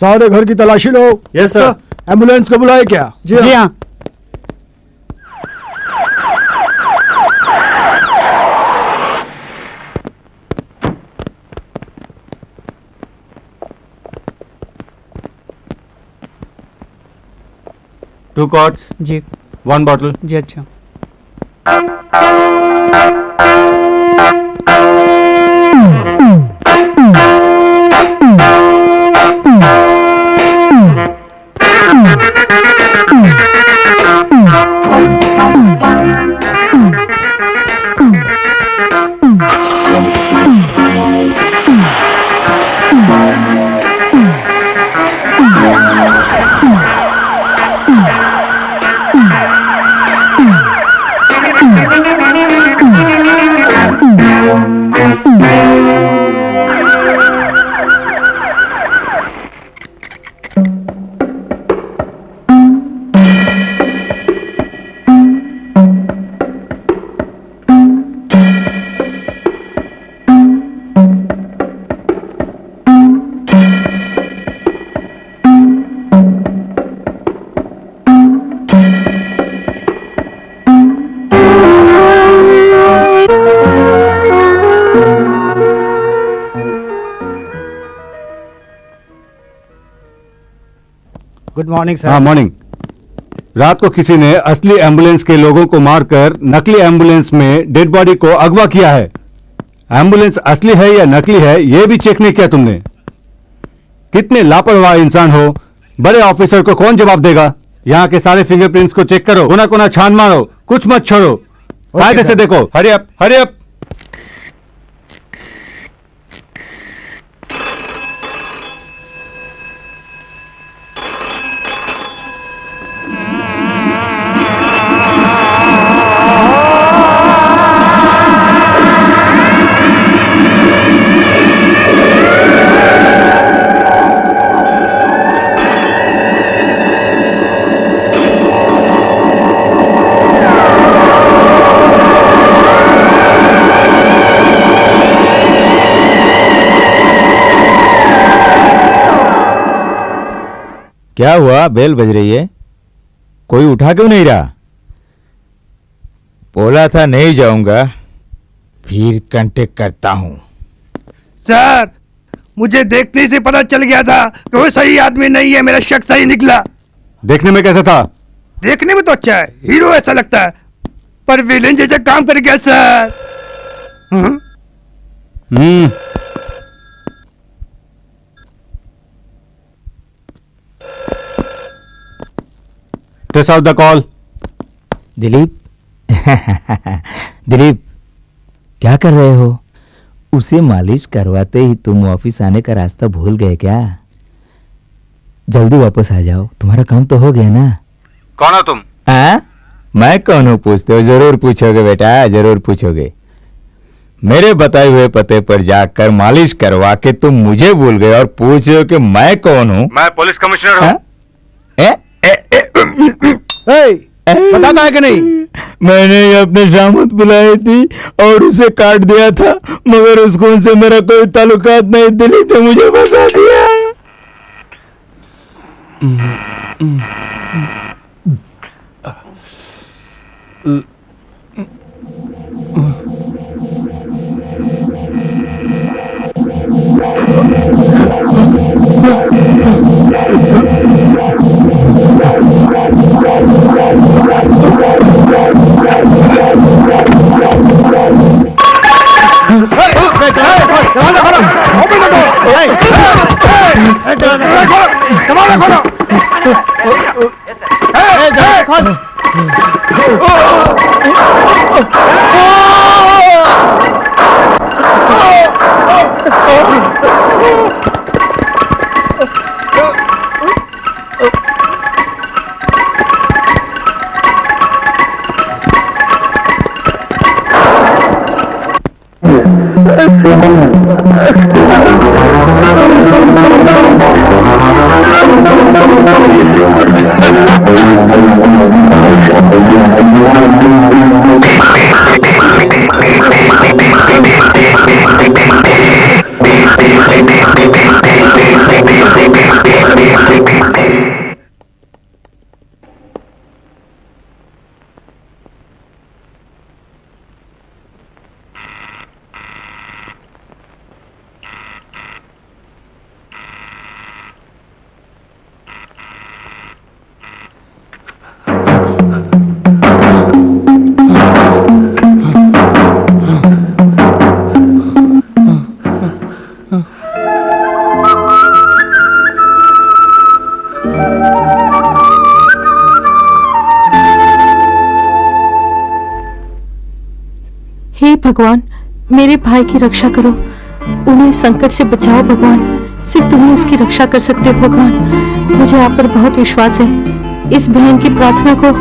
सारे घर की तलाशी लो। Yes sir. एम्बुलेंस को बुलाए क्या? जी हाँ। टू कॉट्स, जी 1 बॉटल। जी अच्छा। Good morning sir. हाँ मॉर्निंग। रात को किसी ने असली एम्बुलेंस के लोगों को मारकर नकली एम्बुलेंस में डेड बॉडी को अगवा किया है। एम्बुलेंस असली है या नकली है ये भी चेक नहीं किया तुमने। कितने लापरवाह इंसान हो। बड़े ऑफिसर को कौन जवाब देगा? यहाँ के सारे फिंगरप्रिंट्स को चेक करो, कोना कोना छान मारो, कुछ मत छोड़ो। कायदे से देखो। Hurry up, hurry up. क्या हुआ? बेल बज रही है, कोई उठा क्यों नहीं रहा? बोला था नहीं जाऊंगा, फिर कांटेक्ट करता हूं। सर, मुझे देखने से पता चल गया था कि वो सही आदमी नहीं है। मेरा शक सही निकला। देखने में कैसा था? देखने में तो अच्छा है, हीरो ऐसा लगता है, पर विलेन जैसा काम कर गया sir. Trace out the call. Dilip Dilip, क्या कर रहे हो? उसे मालिश करवाते ही तुम ऑफिस आने का रास्ता भूल गए क्या? जल्दी वापस आ जाओ, तुम्हारा काम तो हो गया ना। कौन हो तुम? मैं कौन हूँ पूछते हो? जरूर पूछोगे बेटा, जरूर पूछोगे। मेरे बताए हुए पते पर जाकर मालिश करवा के तुम मुझे भूल गए और पूछ रहे हो कि मैं कौन हूँ? मैं पुलिस कमिश्नर हूँ। बताता है कि नहीं? मैंने अपने शामत बुलाई थी और उसे काट दिया था, मगर उसको उनसे मेरा कोई ताल्लुकात नहीं। दिलीप ने मुझे फंसा दिया। हे भगवान, मेरे भाई की रक्षा करो, उन्हें इस संकट से बचाओ भगवान। सिर्फ तुम ही उसकी रक्षा कर सकते हो भगवान। मुझे आप पर बहुत विश्वास है। इस बहन की प्रार्थना को,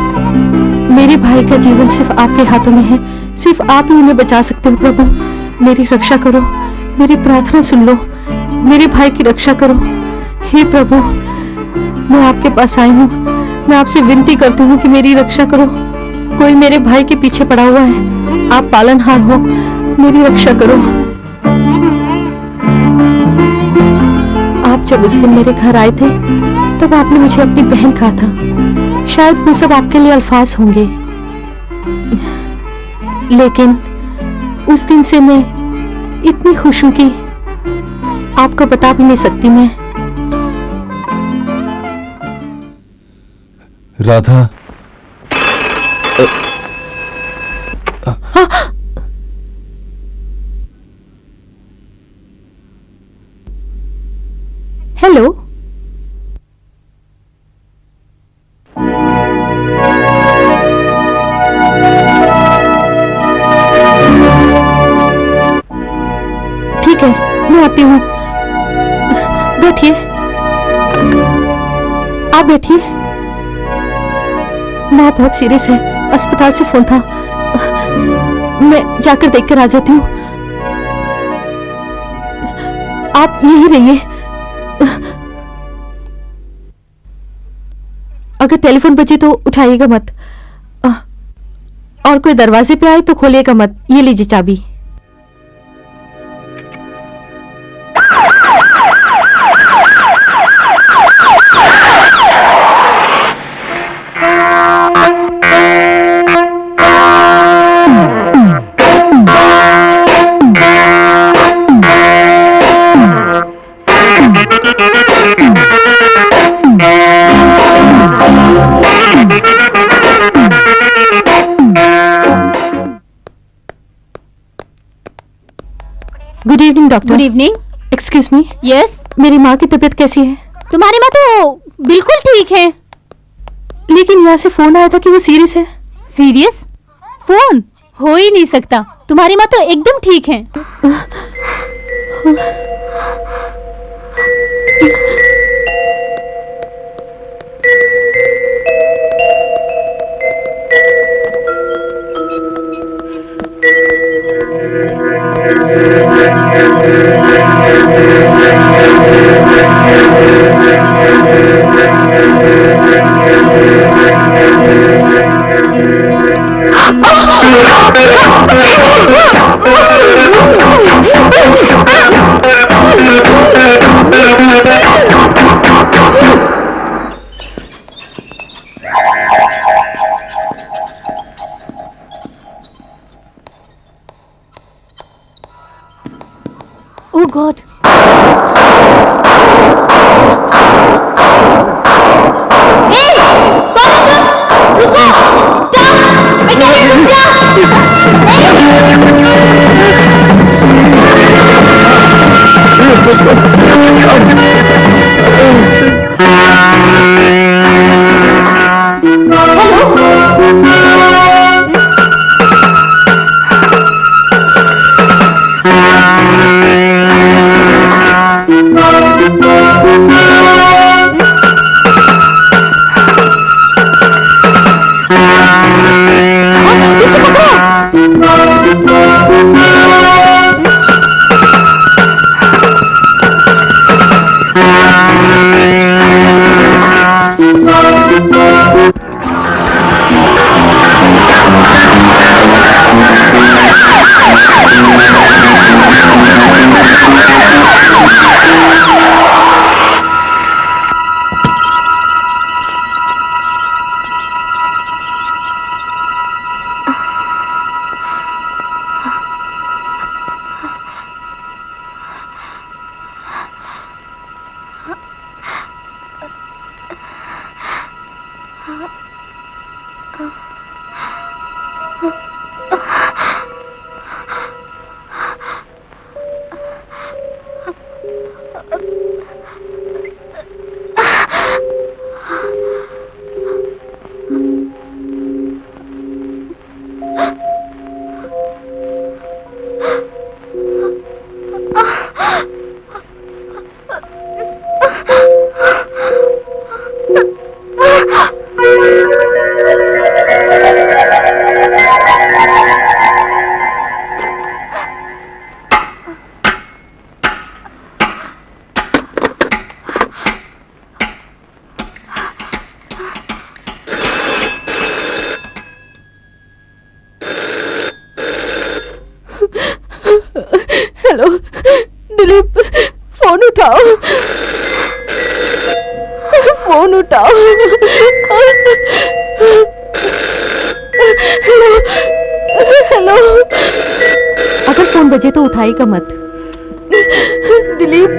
मेरे भाई का जीवन सिर्फ आपके हाथों में है। सिर्फ आप ही उन्हें बचा सकते हो प्रभु। मेरी रक्षा करो, मेरी प्रार्थना सुन लो, मेरे भाई की रक्षा करो। हे प्रभु, मैं आपके पास आई हूँ, मैं आपसे विनती करती हूँ कि मेरी रक्षा करो। कोई मेरे भाई के पीछे पड़ा हुआ है, आप पालनहार हो, मेरी रक्षा करो। आप जब उस दिन मेरे घर आए थे तब आपने मुझे अपनी बहन कहा था। शायद वो सब आपके लिए अल्फाज होंगे, लेकिन उस दिन से मैं इतनी खुश हूं कि आपको बता भी नहीं सकती। मैं राधा, हेलो, ठीक है, मैं आती हूँ। बैठिए, आप बैठिए। माँ बहुत सीरियस है, अस्पताल से फोन था, मैं जाकर देखकर आ जाती हूँ। आप यहीं रहिए। अगर टेलीफोन बजे तो उठाइएगा मत, और कोई दरवाजे पे आए तो खोलिएगा मत। ये लीजिए चाबी। Good evening doctor. Good evening. Excuse me. Yes. मेरी माँ की तबीयत कैसी है? तुम्हारी माँ तो बिल्कुल ठीक है। लेकिन यहाँ से फोन आया था कि वो सीरियस है। सीरियस? फोन हो ही नहीं सकता, तुम्हारी माँ तो एकदम ठीक है। Oh God! Hey! कौन है तुम? रुको! Stop! मैं कह रही हूँ रुक इसे पकड़ो। हेलो दिलीप, फोन उठाओ, फोन उठाओ। Hello hello. अगर फोन बजे तो उठाएगा मत। दिलीप।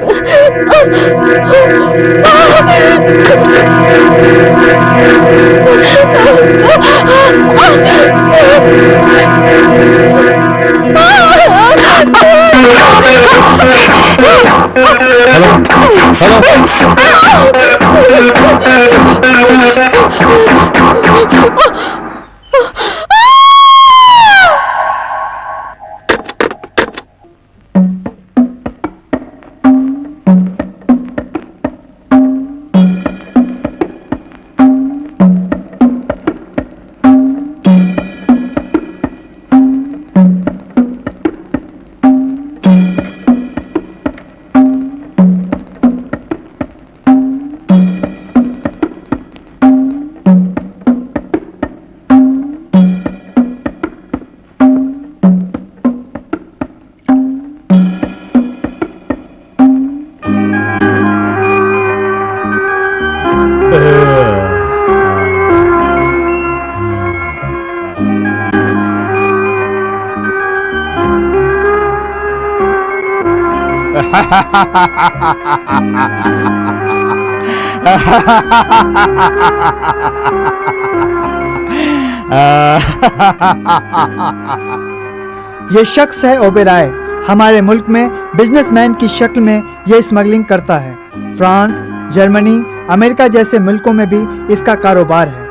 ये शख्स है ओबेराय। हमारे मुल्क में बिजनेसमैन की शक्ल में ये स्मगलिंग करता है। फ्रांस, जर्मनी, अमेरिका जैसे मुल्कों में भी इसका कारोबार है।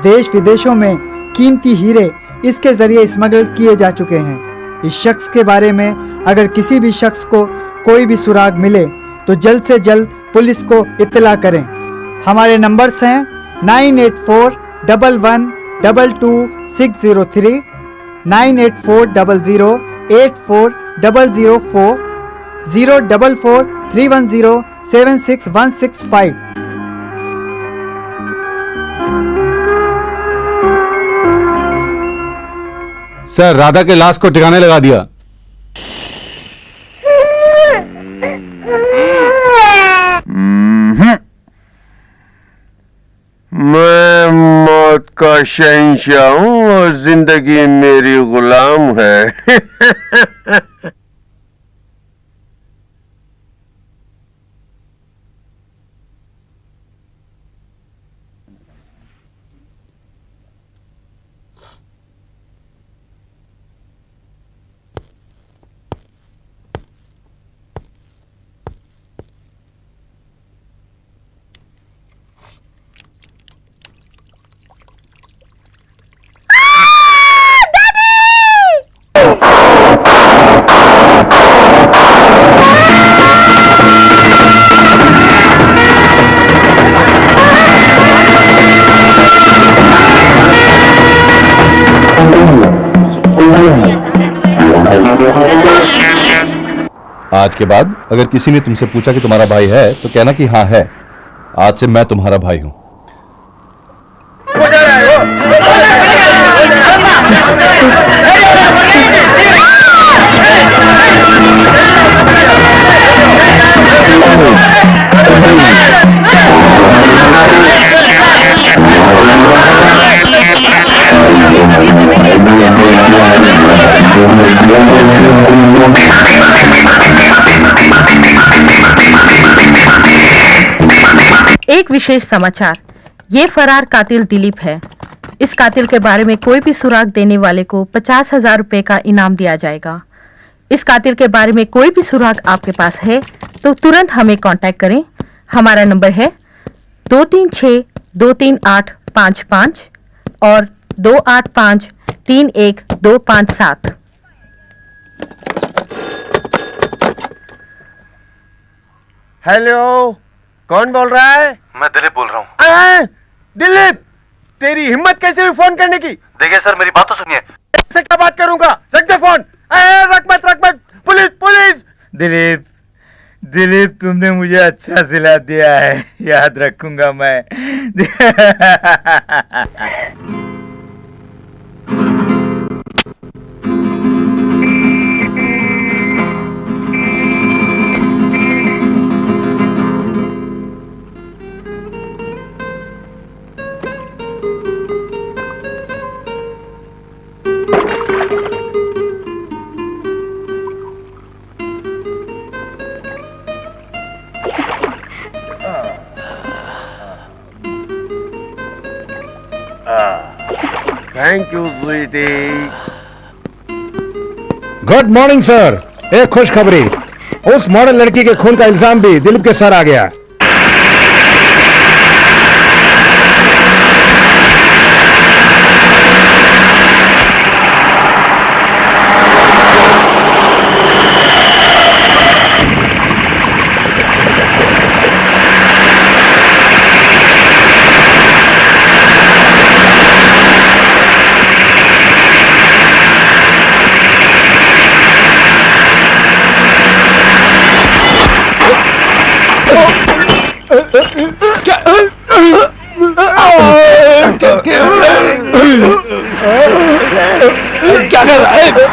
देश विदेशों में कीमती हीरे इसके जरिए स्मगल किए जा चुके हैं। इस शख्स के बारे में अगर किसी भी शख्स को कोई भी सुराग मिले तो जल्द से जल्द पुलिस को इत्तला करें। हमारे नंबर्स हैं 9841122603, 9840084004, 04431076165। सर, राधा के लाश को ठिकाने लगा दिया। मैं मौत का शहंशाह हूं और जिंदगी मेरी गुलाम है। आज के बाद अगर किसी ने तुमसे पूछा कि तुम्हारा भाई है तो कहना कि हाँ है। आज से मैं तुम्हारा भाई हूं। एक विशेष समाचार। ये फरार कातिल दिलीप है। इस कातिल के बारे में कोई भी सुराग देने वाले को 50,000 रुपए का इनाम दिया जाएगा। इस कातिल के बारे में कोई भी सुराग आपके पास है तो तुरंत हमें कांटेक्ट करें। हमारा नंबर है 236-238-55 और 285-31257। हेलो, कौन बोल रहा है? मैं दिलीप बोल रहा हूँ। दिलीप, तेरी हिम्मत कैसे हुई फोन करने की? देखिए सर, मेरी बात तो सुनिए। से क्या बात करूंगा? रख दे फोन। रख मत, पुलिस पुलिस। दिलीप, दिलीप तुमने मुझे अच्छा सिला दिया है, याद रखूंगा मैं। Thank you sweetie. Good morning sir. एक खुशखबरी, उस मॉडल लड़की के खून का इल्जाम भी दिलीप के सर आ गया। क्या कर रहा है?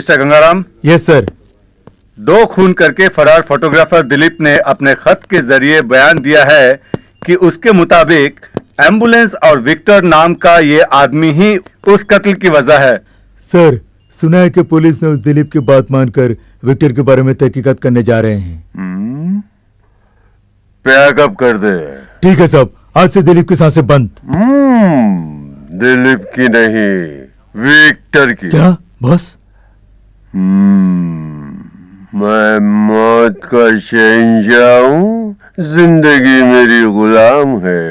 Mister Gangaram, yes sir. 2 खून करके फरार फोटोग्राफर दिलीप ने अपने खत के जरिए बयान दिया है कि उसके मुताबिक एम्बुलेंस और विक्टर नाम का ये आदमी ही उस कत्ल की वजह है। सर, सुना है कि पुलिस ने उस दिलीप की बात मानकर विक्टर के बारे में तहकीकात करने जा रहे हैं। पैकअप कर दे। ठीक है साहब, आज से दिलीप की सांसें बंद। दिलीप की नहीं, विक्टर की। क्या बॉस? मैं मौत का शहंशाह हूँ, जिंदगी मेरी गुलाम है।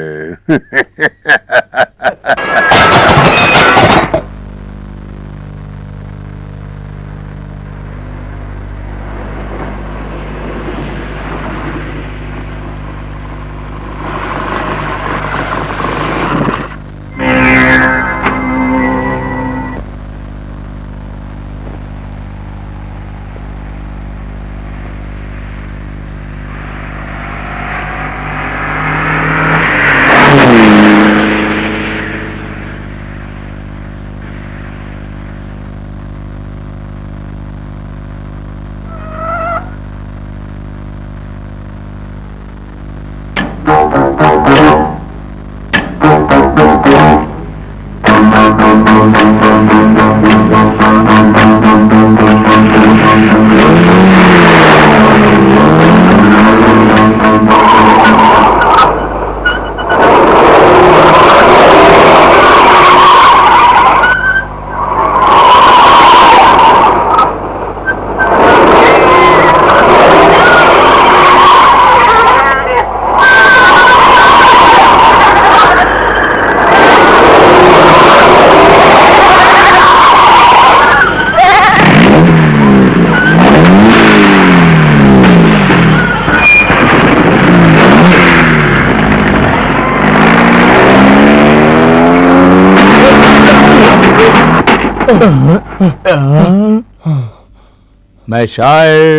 मैं शायर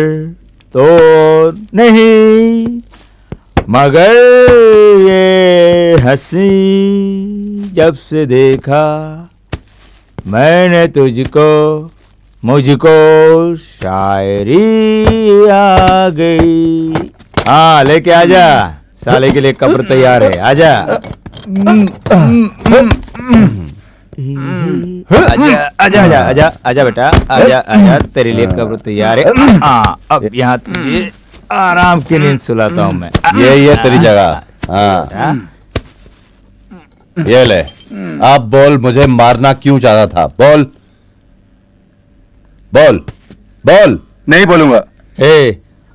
तो नहीं, मगर ये हंसी जब से देखा मैंने तुझको, मुझको शायरी आ गई। हाँ, लेके आजा, साले के लिए कब्र तैयार है, आजा। आजा आजा आजा आजा बेटा, आजा आजा, तेरे लिए कब्र तैयार है। हाँ, अब यहाँ तुझे आराम की नींद सुलाता हूँ मैं। ये तेरी जगह। हाँ, ये ले। अब बोल, मुझे मारना क्यों चाहता था? बोल बोल बोल। नहीं बोलूंगा।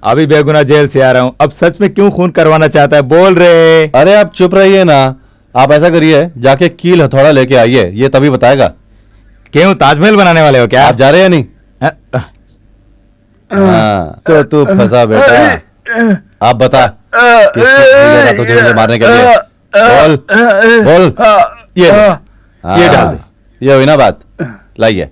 अभी बेगुनाह जेल से आ रहा हूँ, अब सच में क्यों खून करवाना चाहता है? बोल रे। अरे आप चुप रहिए ना। आप ऐसा करिए, जाके कील हथौड़ा लेके आइए, ये तभी बताएगा। क्यों, ताजमहल बनाने वाले हो क्या? आप जा रहे हैं नहीं? हाँ, तो तू फंसा बेटा। आप बता, किसने था तुझे मुझे मारने के लिए? बोल बोल। ये डाल दे। ये हुई ना बात। लाइए,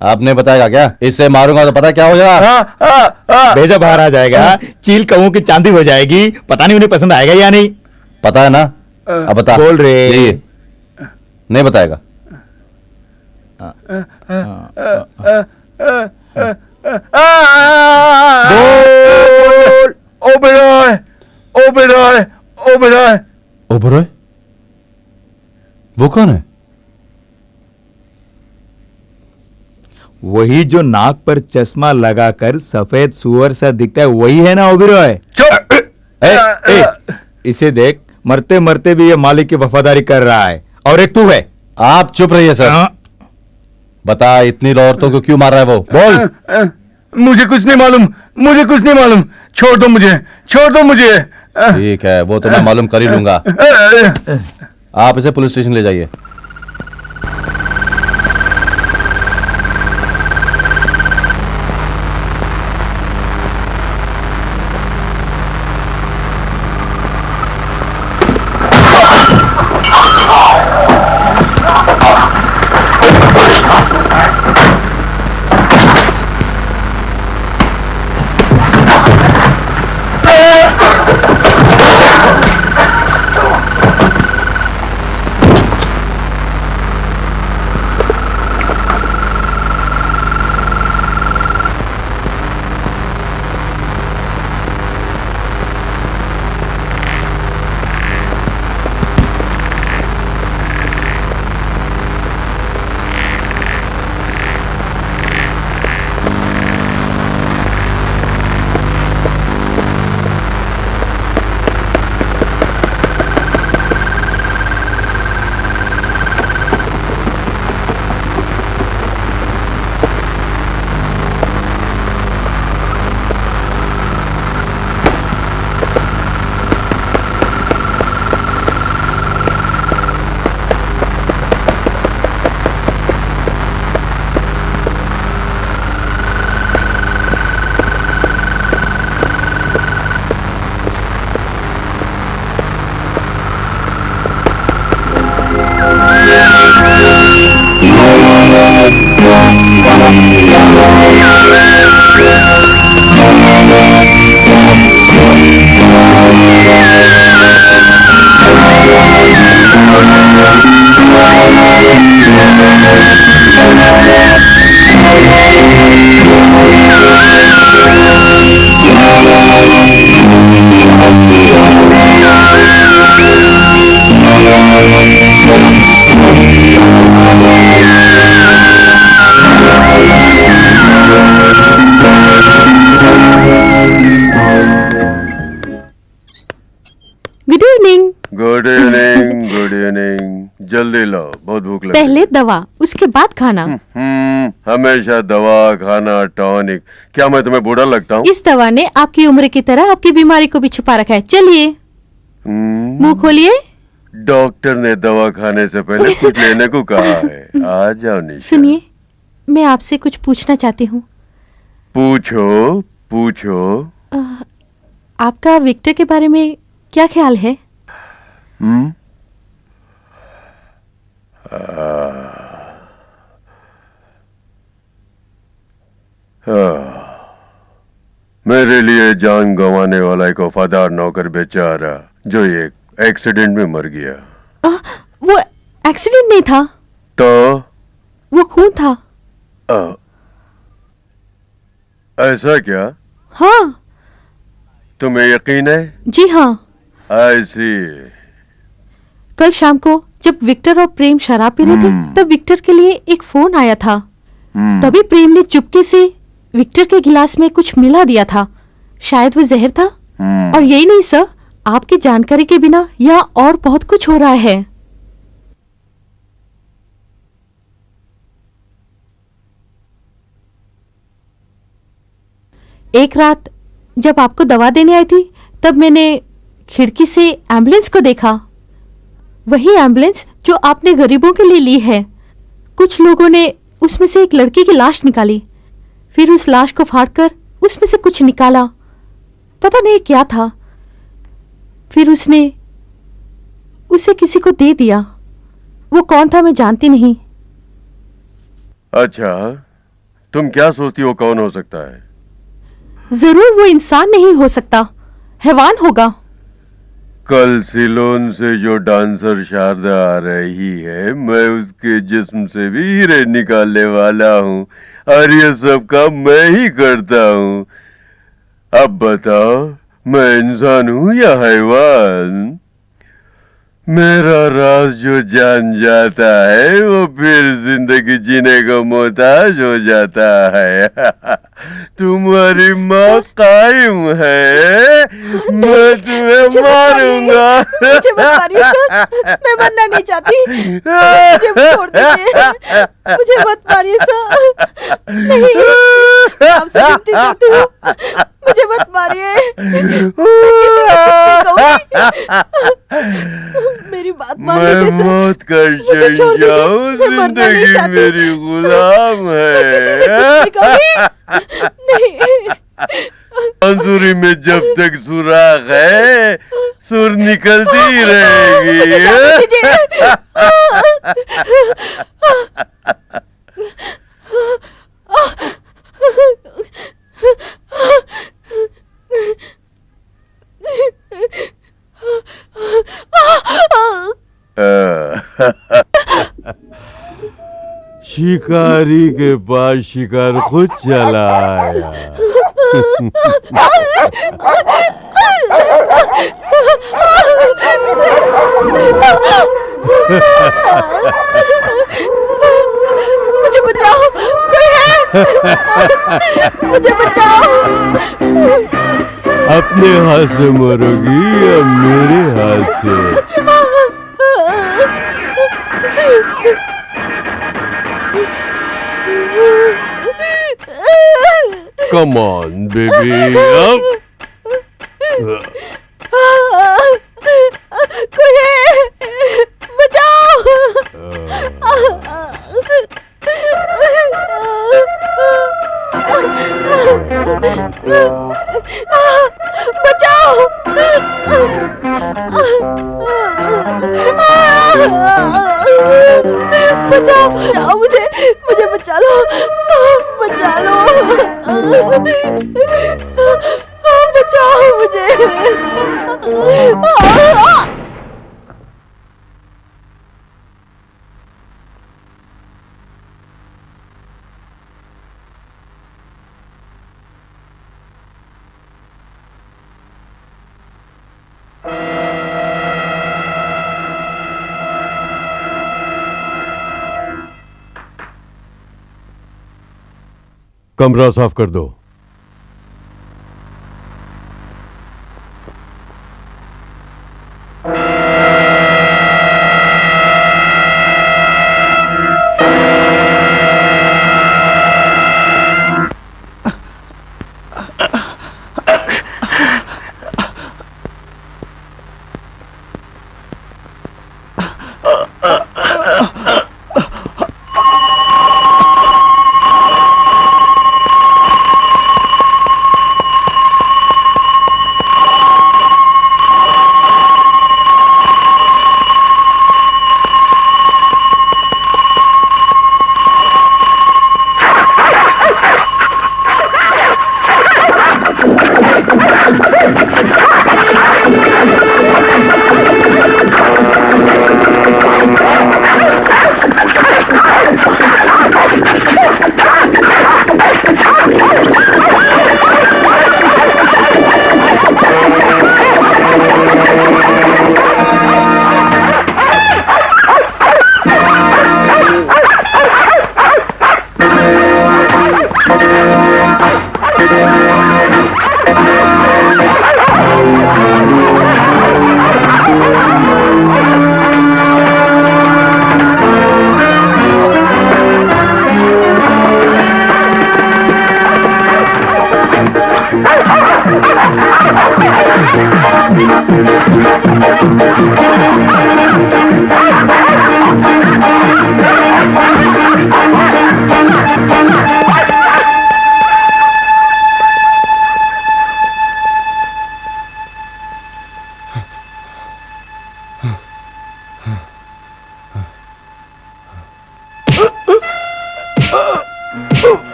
आपने बताएगा क्या? इससे मारूंगा तो पता क्या हो जाएगा? भेजा बाहर आ जाएगा, चील कहूं कि चांदी हो जाएगी, पता नहीं उन्हें पसंद आएगा या नहीं। पता है ना? अब बता। बोल रे। ये नहीं बताएगा। बोल। ओबेरॉय, ओबेरॉय, ओबेरॉय। ओबेरॉय? वो कौन है? वही जो नाक पर चश्मा लगाकर सफेद सुअर सा दिखता है, वही है ना ओबेरॉय? इसे देख, मरते मरते भी ये मालिक की वफादारी कर रहा है, और एक तू है। आप चुप रहिए सर। बता, इतनी औरतों को क्यों मार रहा है वो? बोल। मुझे कुछ नहीं मालूम, मुझे कुछ नहीं मालूम। छोड़ दो मुझे, छोड़ दो मुझे। ठीक है, वो तो मैं मालूम कर ही लूंगा। आप इसे पुलिस स्टेशन ले जाइए। जल्दी लो, बहुत भूख लगी। पहले दवा, उसके बाद खाना। हमेशा दवा, खाना, टॉनिक। क्या मैं तुम्हें बूढ़ा लगता हूँ? इस दवा ने आपकी उम्र की तरह आपकी बीमारी को भी छुपा रखा है। चलिए मुंह खोलिए। डॉक्टर ने दवा खाने से पहले कुछ लेने को कहा है। आ जाओ नीचे। सुनिए, मैं आपसे कुछ पूछना चाहती हूँ। पूछो पूछो। आपका विक्टर के बारे में क्या ख्याल है? मेरे लिए जान गंवाने वाला एक वफादार नौकर बेचारा जो एक एक्सीडेंट में मर गया। वो एक्सीडेंट नहीं था तो वो खून था। ऐसा क्या? हाँ। तुम्हें यकीन है? जी हाँ। I see। कल शाम को जब विक्टर और प्रेम शराब पी रहे थे तब विक्टर के लिए एक फोन आया था। तभी प्रेम ने चुपके से विक्टर के गिलास में कुछ मिला दिया था। शायद वो जहर था। और यही नहीं सर, आपकी जानकारी के बिना यहाँ और बहुत कुछ हो रहा है। एक रात जब आपको दवा देने आई थी तब मैंने खिड़की से एम्बुलेंस को देखा। वही एम्बुलेंस जो आपने गरीबों के लिए ली है। कुछ लोगों ने उसमें से एक लड़की की लाश निकाली, फिर उस लाश को फाड़कर उसमें से कुछ निकाला, पता नहीं क्या था। फिर उसने उसे किसी को दे दिया। वो कौन था मैं जानती नहीं। अच्छा, तुम क्या सोचती हो कौन हो सकता है? जरूर वो इंसान नहीं हो सकता, हैवान होगा। कल सिलोन से जो डांसर शारदा आ रही है, मैं उसके जिस्म से भी हीरे निकालने वाला हूँ और ये सब काम मैं ही करता हूँ। अब बताओ, मैं इंसान हूँ या हैवान? मेरा राज जो जान जाता है वो फिर जिंदगी जीने को मोहताज हो जाता है। तुम्हारी मौत कायम है, मैं तुम्हें मारूंगा। मुझे मत मारिए सर, मैं मरना नहीं चाहती। मुझे छोड़ दीजिए, मुझे मत मारिए सर। नहीं, आपसे विनती करती हूँ, मुझे मत मारिए। मैं किसी को कुछ नहीं कहूँगी। मेरी बात मान लीजिए सर। मौत का शहंशाह, जिंदगी मेरी गुलाम है। मैं किसी से कुछ नहीं कहूँगी। नहीं। बांसुरी में जब तक सुराख है, सुर निकलती ही रहेगी। शिकारी के पास शिकार खुद चला आया। मुझे बचाओ, कोई है? मुझे बचाओ। अपने हाथ से मरोगी या मेरे हाथ से? Come on, baby, up. कोई है? बचाओ। बचाओ। बचाओ, मुझे बचा लो, बचा लो। बचाओ मुझे। कमरा साफ कर दो।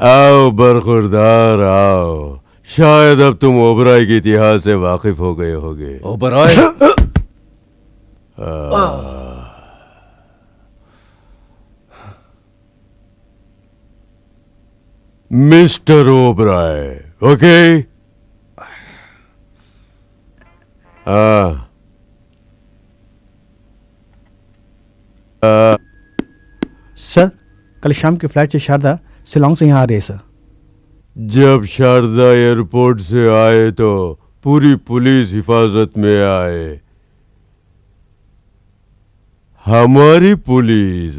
आओ बरखुरदार आओ। शायद अब तुम ओबराय के इतिहास से वाकिफ हो गए होगे। Oberoi? Mister Oberoi, okay? Sir, कल शाम की फ्लाइट से शारदा शिलोंग से यहाँ आ रही है सर। जब शारदा एयरपोर्ट से आए तो पूरी पुलिस हिफाजत में आए। हमारी police.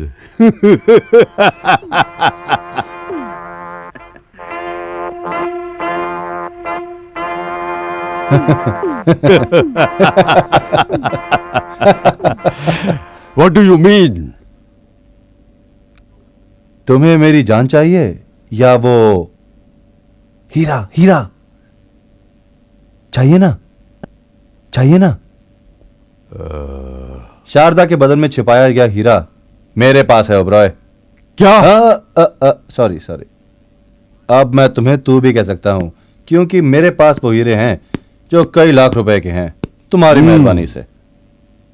What do you mean? तुम्हें मेरी जान चाहिए या वो हीरा? हीरा चाहिए ना? चाहिए ना? शारदा के बदन में छिपाया गया हीरा मेरे पास है ओबराय। क्या? सॉरी सॉरी, अब मैं तुम्हें तू भी कह सकता हूं, क्योंकि मेरे पास वो हीरे हैं जो कई लाख रुपए के हैं, तुम्हारी मेहरबानी से।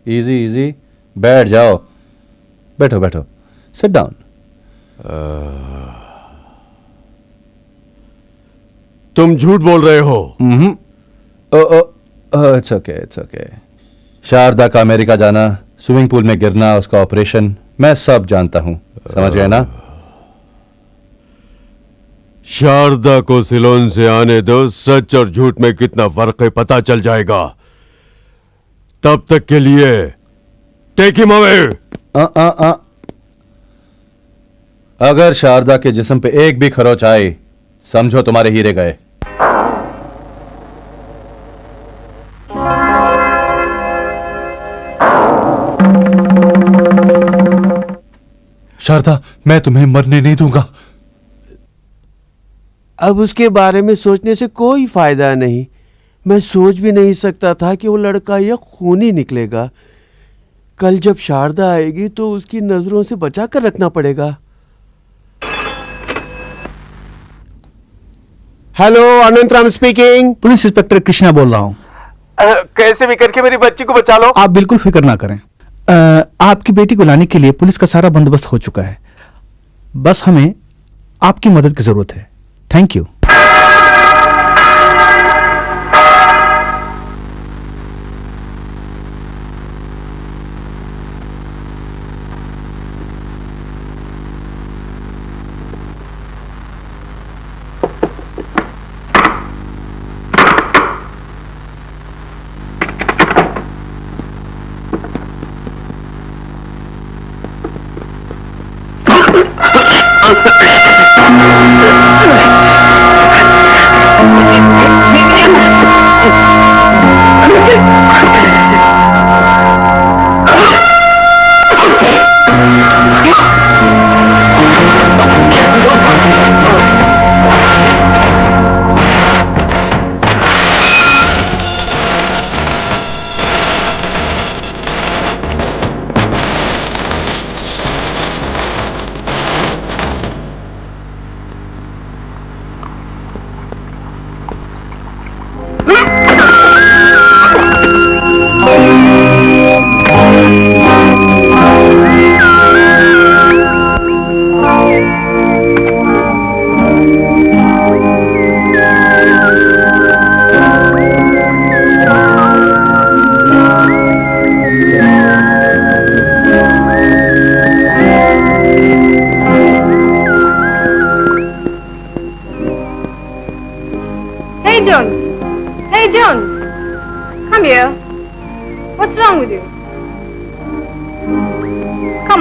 इजी इजी, बैठ जाओ, बैठो बैठो, सिट डाउन। तुम झूठ बोल रहे हो। It's okay it's okay. Sharada का अमेरिका जाना, स्विमिंग पूल में गिरना, उसका ऑपरेशन, मैं सब जानता हूं, समझ गए ना? शारदा को सिलोन से आने दो, सच और झूठ में कितना फर्क है पता चल जाएगा। तब तक के लिए टेक हिम अवे। अगर शारदा के जिस्म पे एक भी खरोच आई, समझो तुम्हारे हीरे गए। शारदा, मैं तुम्हें मरने नहीं दूंगा। अब उसके बारे में सोचने से कोई फायदा नहीं। मैं सोच भी नहीं सकता था कि वो लड़का यह खूनी निकलेगा। कल जब शारदा आएगी तो उसकी नजरों से बचा कर रखना पड़ेगा। Hello, Anantaram speaking. Police inspector Krishna बोल रहा हूँ। कैसे भी करके मेरी बच्ची को बचा लो। आप बिल्कुल फिक्र ना करें। आपकी बेटी को लाने के लिए पुलिस का सारा बंदोबस्त हो चुका है। बस हमें आपकी मदद की जरूरत है। Thank you.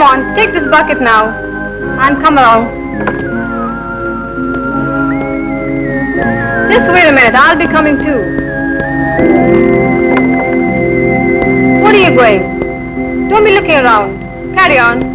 Come on, take this bucket now and come along. Just wait a minute, I'll be coming too. What are you going? Don't be looking around. Carry on.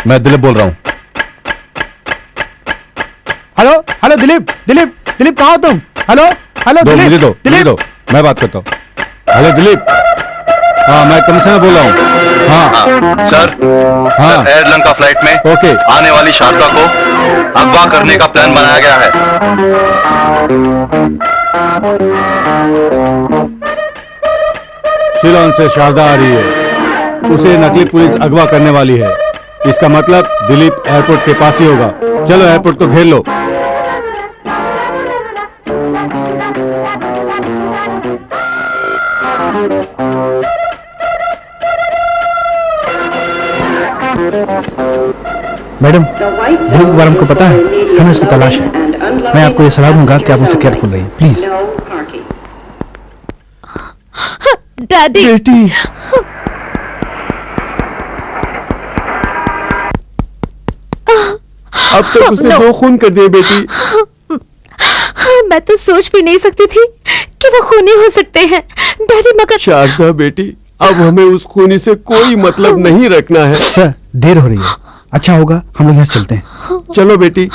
मैं दिलीप बोल रहा हूँ। हेलो हेलो दिलीप दिलीप दिलीप कहाँ हो तुम? हेलो हेलो दो मुझे दो, मुझे दो, मैं बात करता हूँ। हेलो दिलीप, हाँ मैं कमिश्नर बोल रहा हूँ। हाँ सर, हाँ एयरलंका फ्लाइट में ओके आने वाली शारदा को अगवा करने का प्लान बनाया गया है। शिलोंग से शारदा आ रही है, उसे नकली पुलिस अगवा करने वाली है। इसका मतलब दिलीप एयरपोर्ट के पास ही होगा। चलो एयरपोर्ट को घेर लो। मैडम, दिलीप के बारे में आपको पता है, हमें उसकी तलाश है। मैं आपको ये सलाह दूंगा कि आप उससे केयरफुल रहिए, प्लीज। डैडी बेटी, अब तक उसने दो खून कर दिए बेटी। मैं तो सोच भी नहीं सकती थी कि वो खूनी हो सकते हैं डैडी, मगर शारदा बेटी, अब हमें उस खूनी से कोई मतलब नहीं रखना है। सर, देर हो रही है, अच्छा होगा हम लोग यहाँ से चलते हैं। चलो बेटी।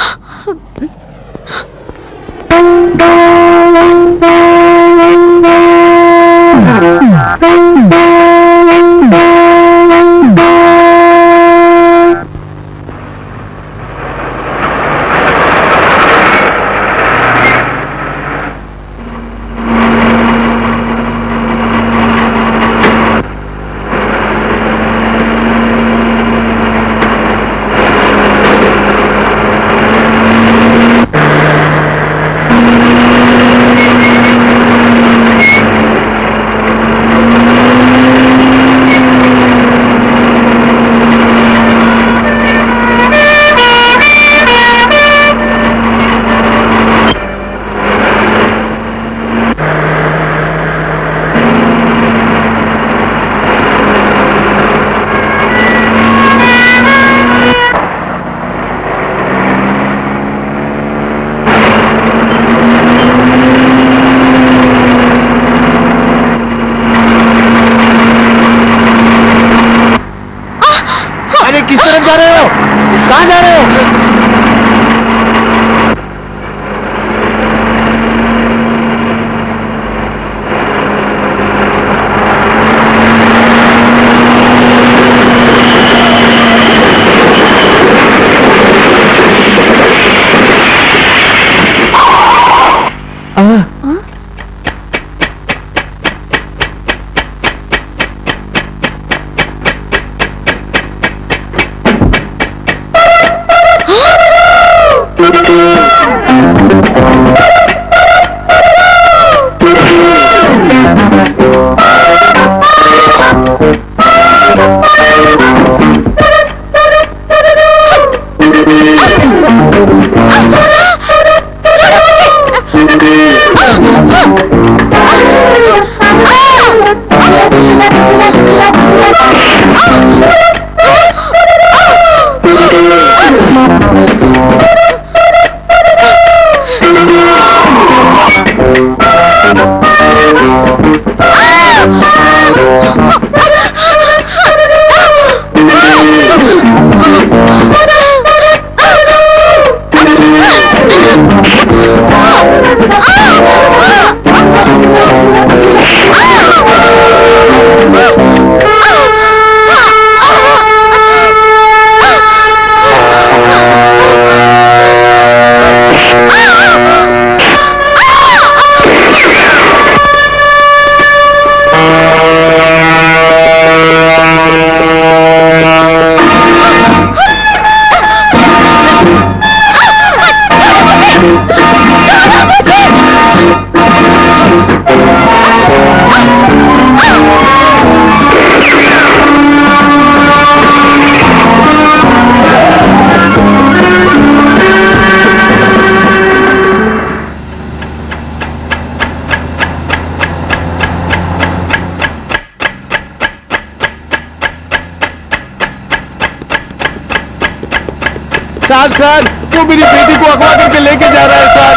सर वो मेरी बेटी को अगवा करके लेके जा रहा है सर।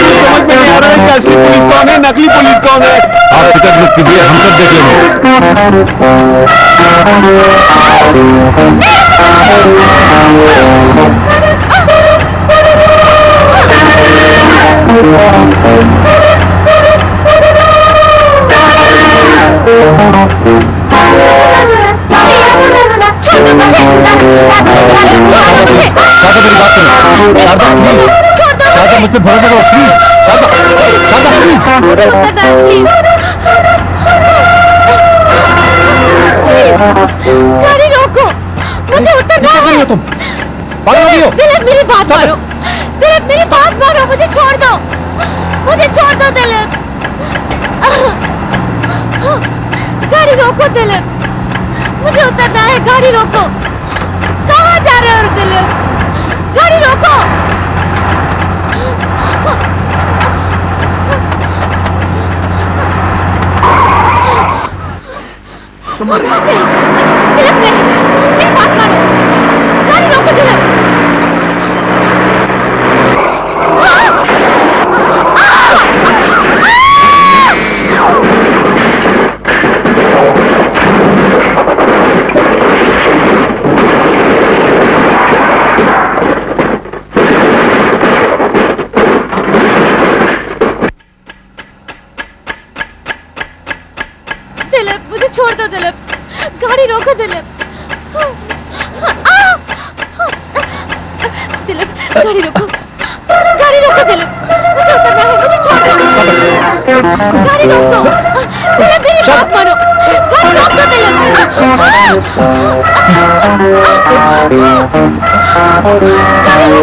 कुछ समझ में नहीं आ रहा है कि असली पुलिस कौन है, नकली पुलिस कौन है। आप फिक्र मत कीजिए, हम सब देख मुझ पे भरोसा करो प्लीज। गाड़ी रोको, मुझे उतरना है। तुम पागल हो गई हो? दिलीप मेरी बात मानो, दिलीप मेरी बात मानो, मुझे छोड़ दो, मुझे छोड़ दो दिलीप। गाड़ी रोको दिलीप, मुझे उतरना है। गाड़ी रोको, कहाँ जा रहे हो दिलीप? गाड़ी रोको। दिलीप मेरी बात मानो, गाड़ी रोको दिलीप। दिलीप मुझे छोड़ दो दिलीप, गाड़ी रोको दिलीप। दिलीप गाड़ी रोको, गाड़ी रोको दिलीप, मुझे उतरना है, मुझे छोड़ दो। गाड़ी रोक दो दिलीप, मेरी बात मानो, गाड़ी रोक दो दिलीप। गाड़ी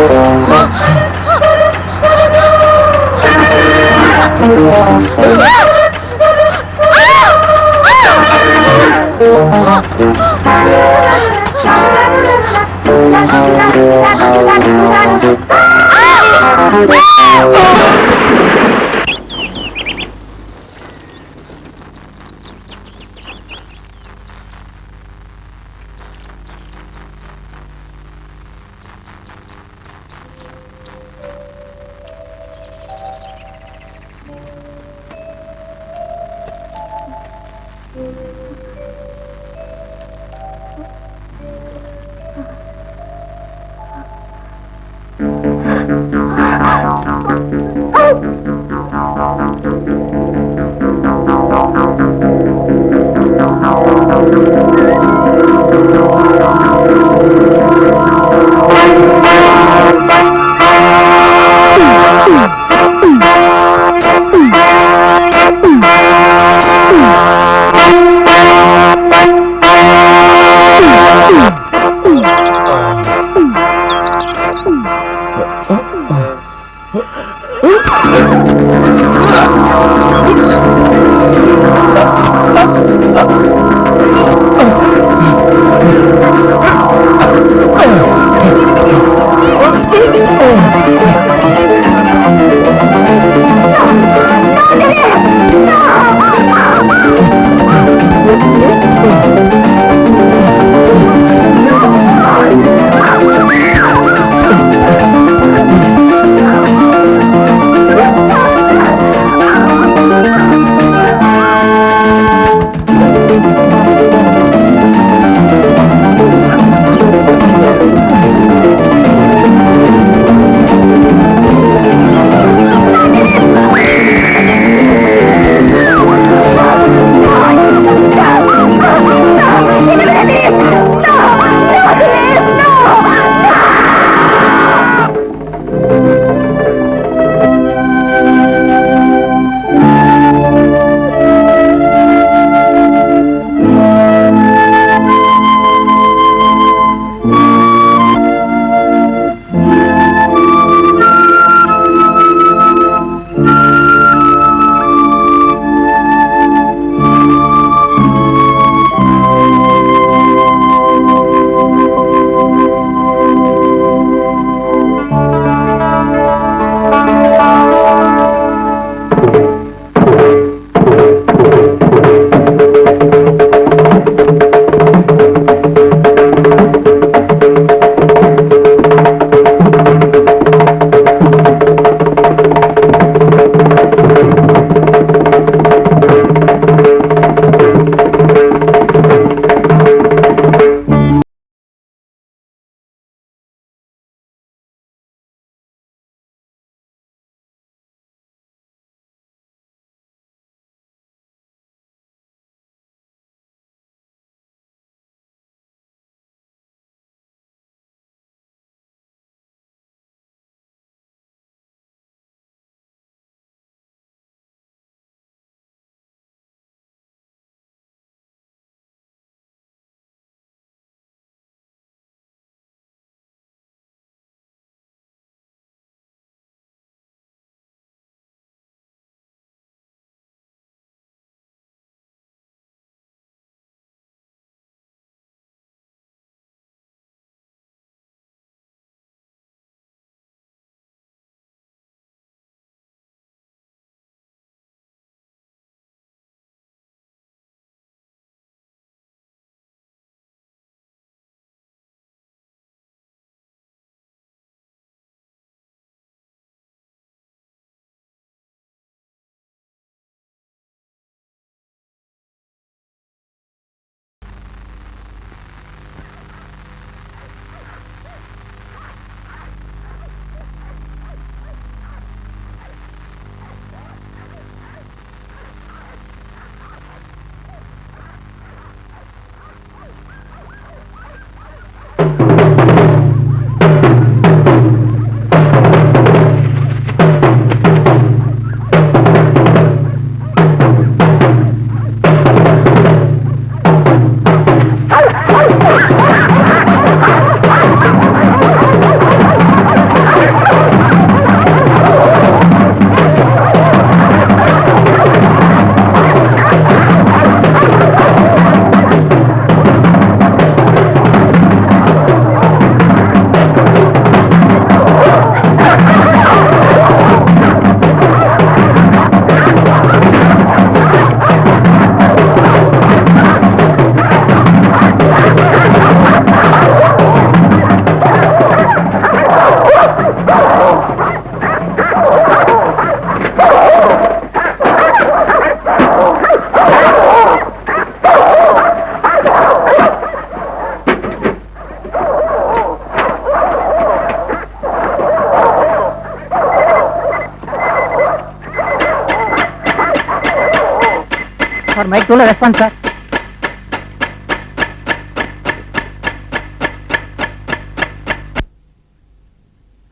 మైక్ టూలో రెస్పాన్స్ సార్.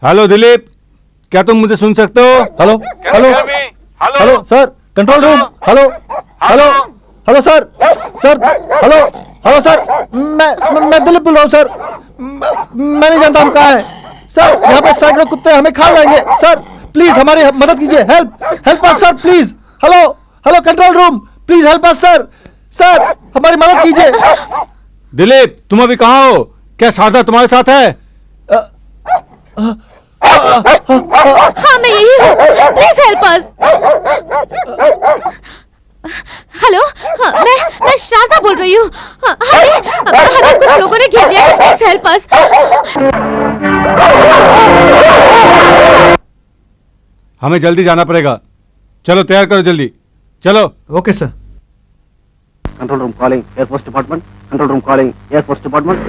हेलो दिलीप, क्या तुम मुझे सुन सकते हो? Hello hello hello sir, control room. Hello hello hello sir, sir hello hello sir, मैं दिलीप बोल रहा हूँ सर. मैं नहीं जानता हम कहाँ हैं सर. यहाँ पे सैकड़ों कुत्ते हमें खा जाएंगे सर. प्लीज हमारी मदद कीजिए. Help us sir please. Hello hello control room, please help us sir. Sir हमारी मदद कीजिए. दिलीप, तुम अभी कहाँ हो? क्या शारदा तुम्हारे साथ है? हाँ मैं यही हूँ, प्लीज हेल्प अस. हेलो, हाँ, मैं शारदा बोल रही हूँ. हमें कुछ लोगों ने घेर लिया है, प्लीज हेल्प अस. हमें जल्दी जाना पड़ेगा. चलो तैयार करो जल्दी. चलो. Okay sir. Control room calling air force department. Control room calling air force department.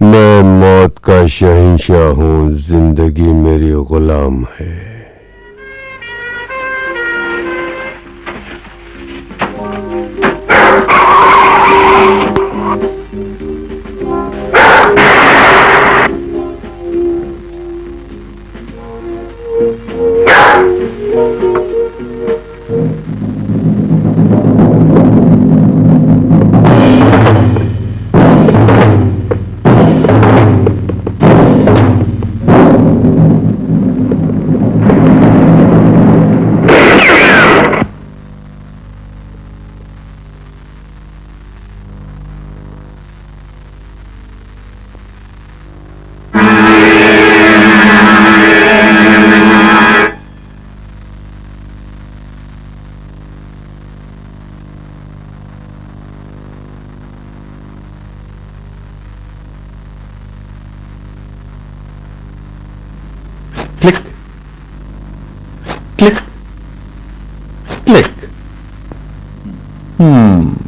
मैं मौत का शहंशाह हूँ, जिंदगी मेरी गुलाम है. Click click click. हम्म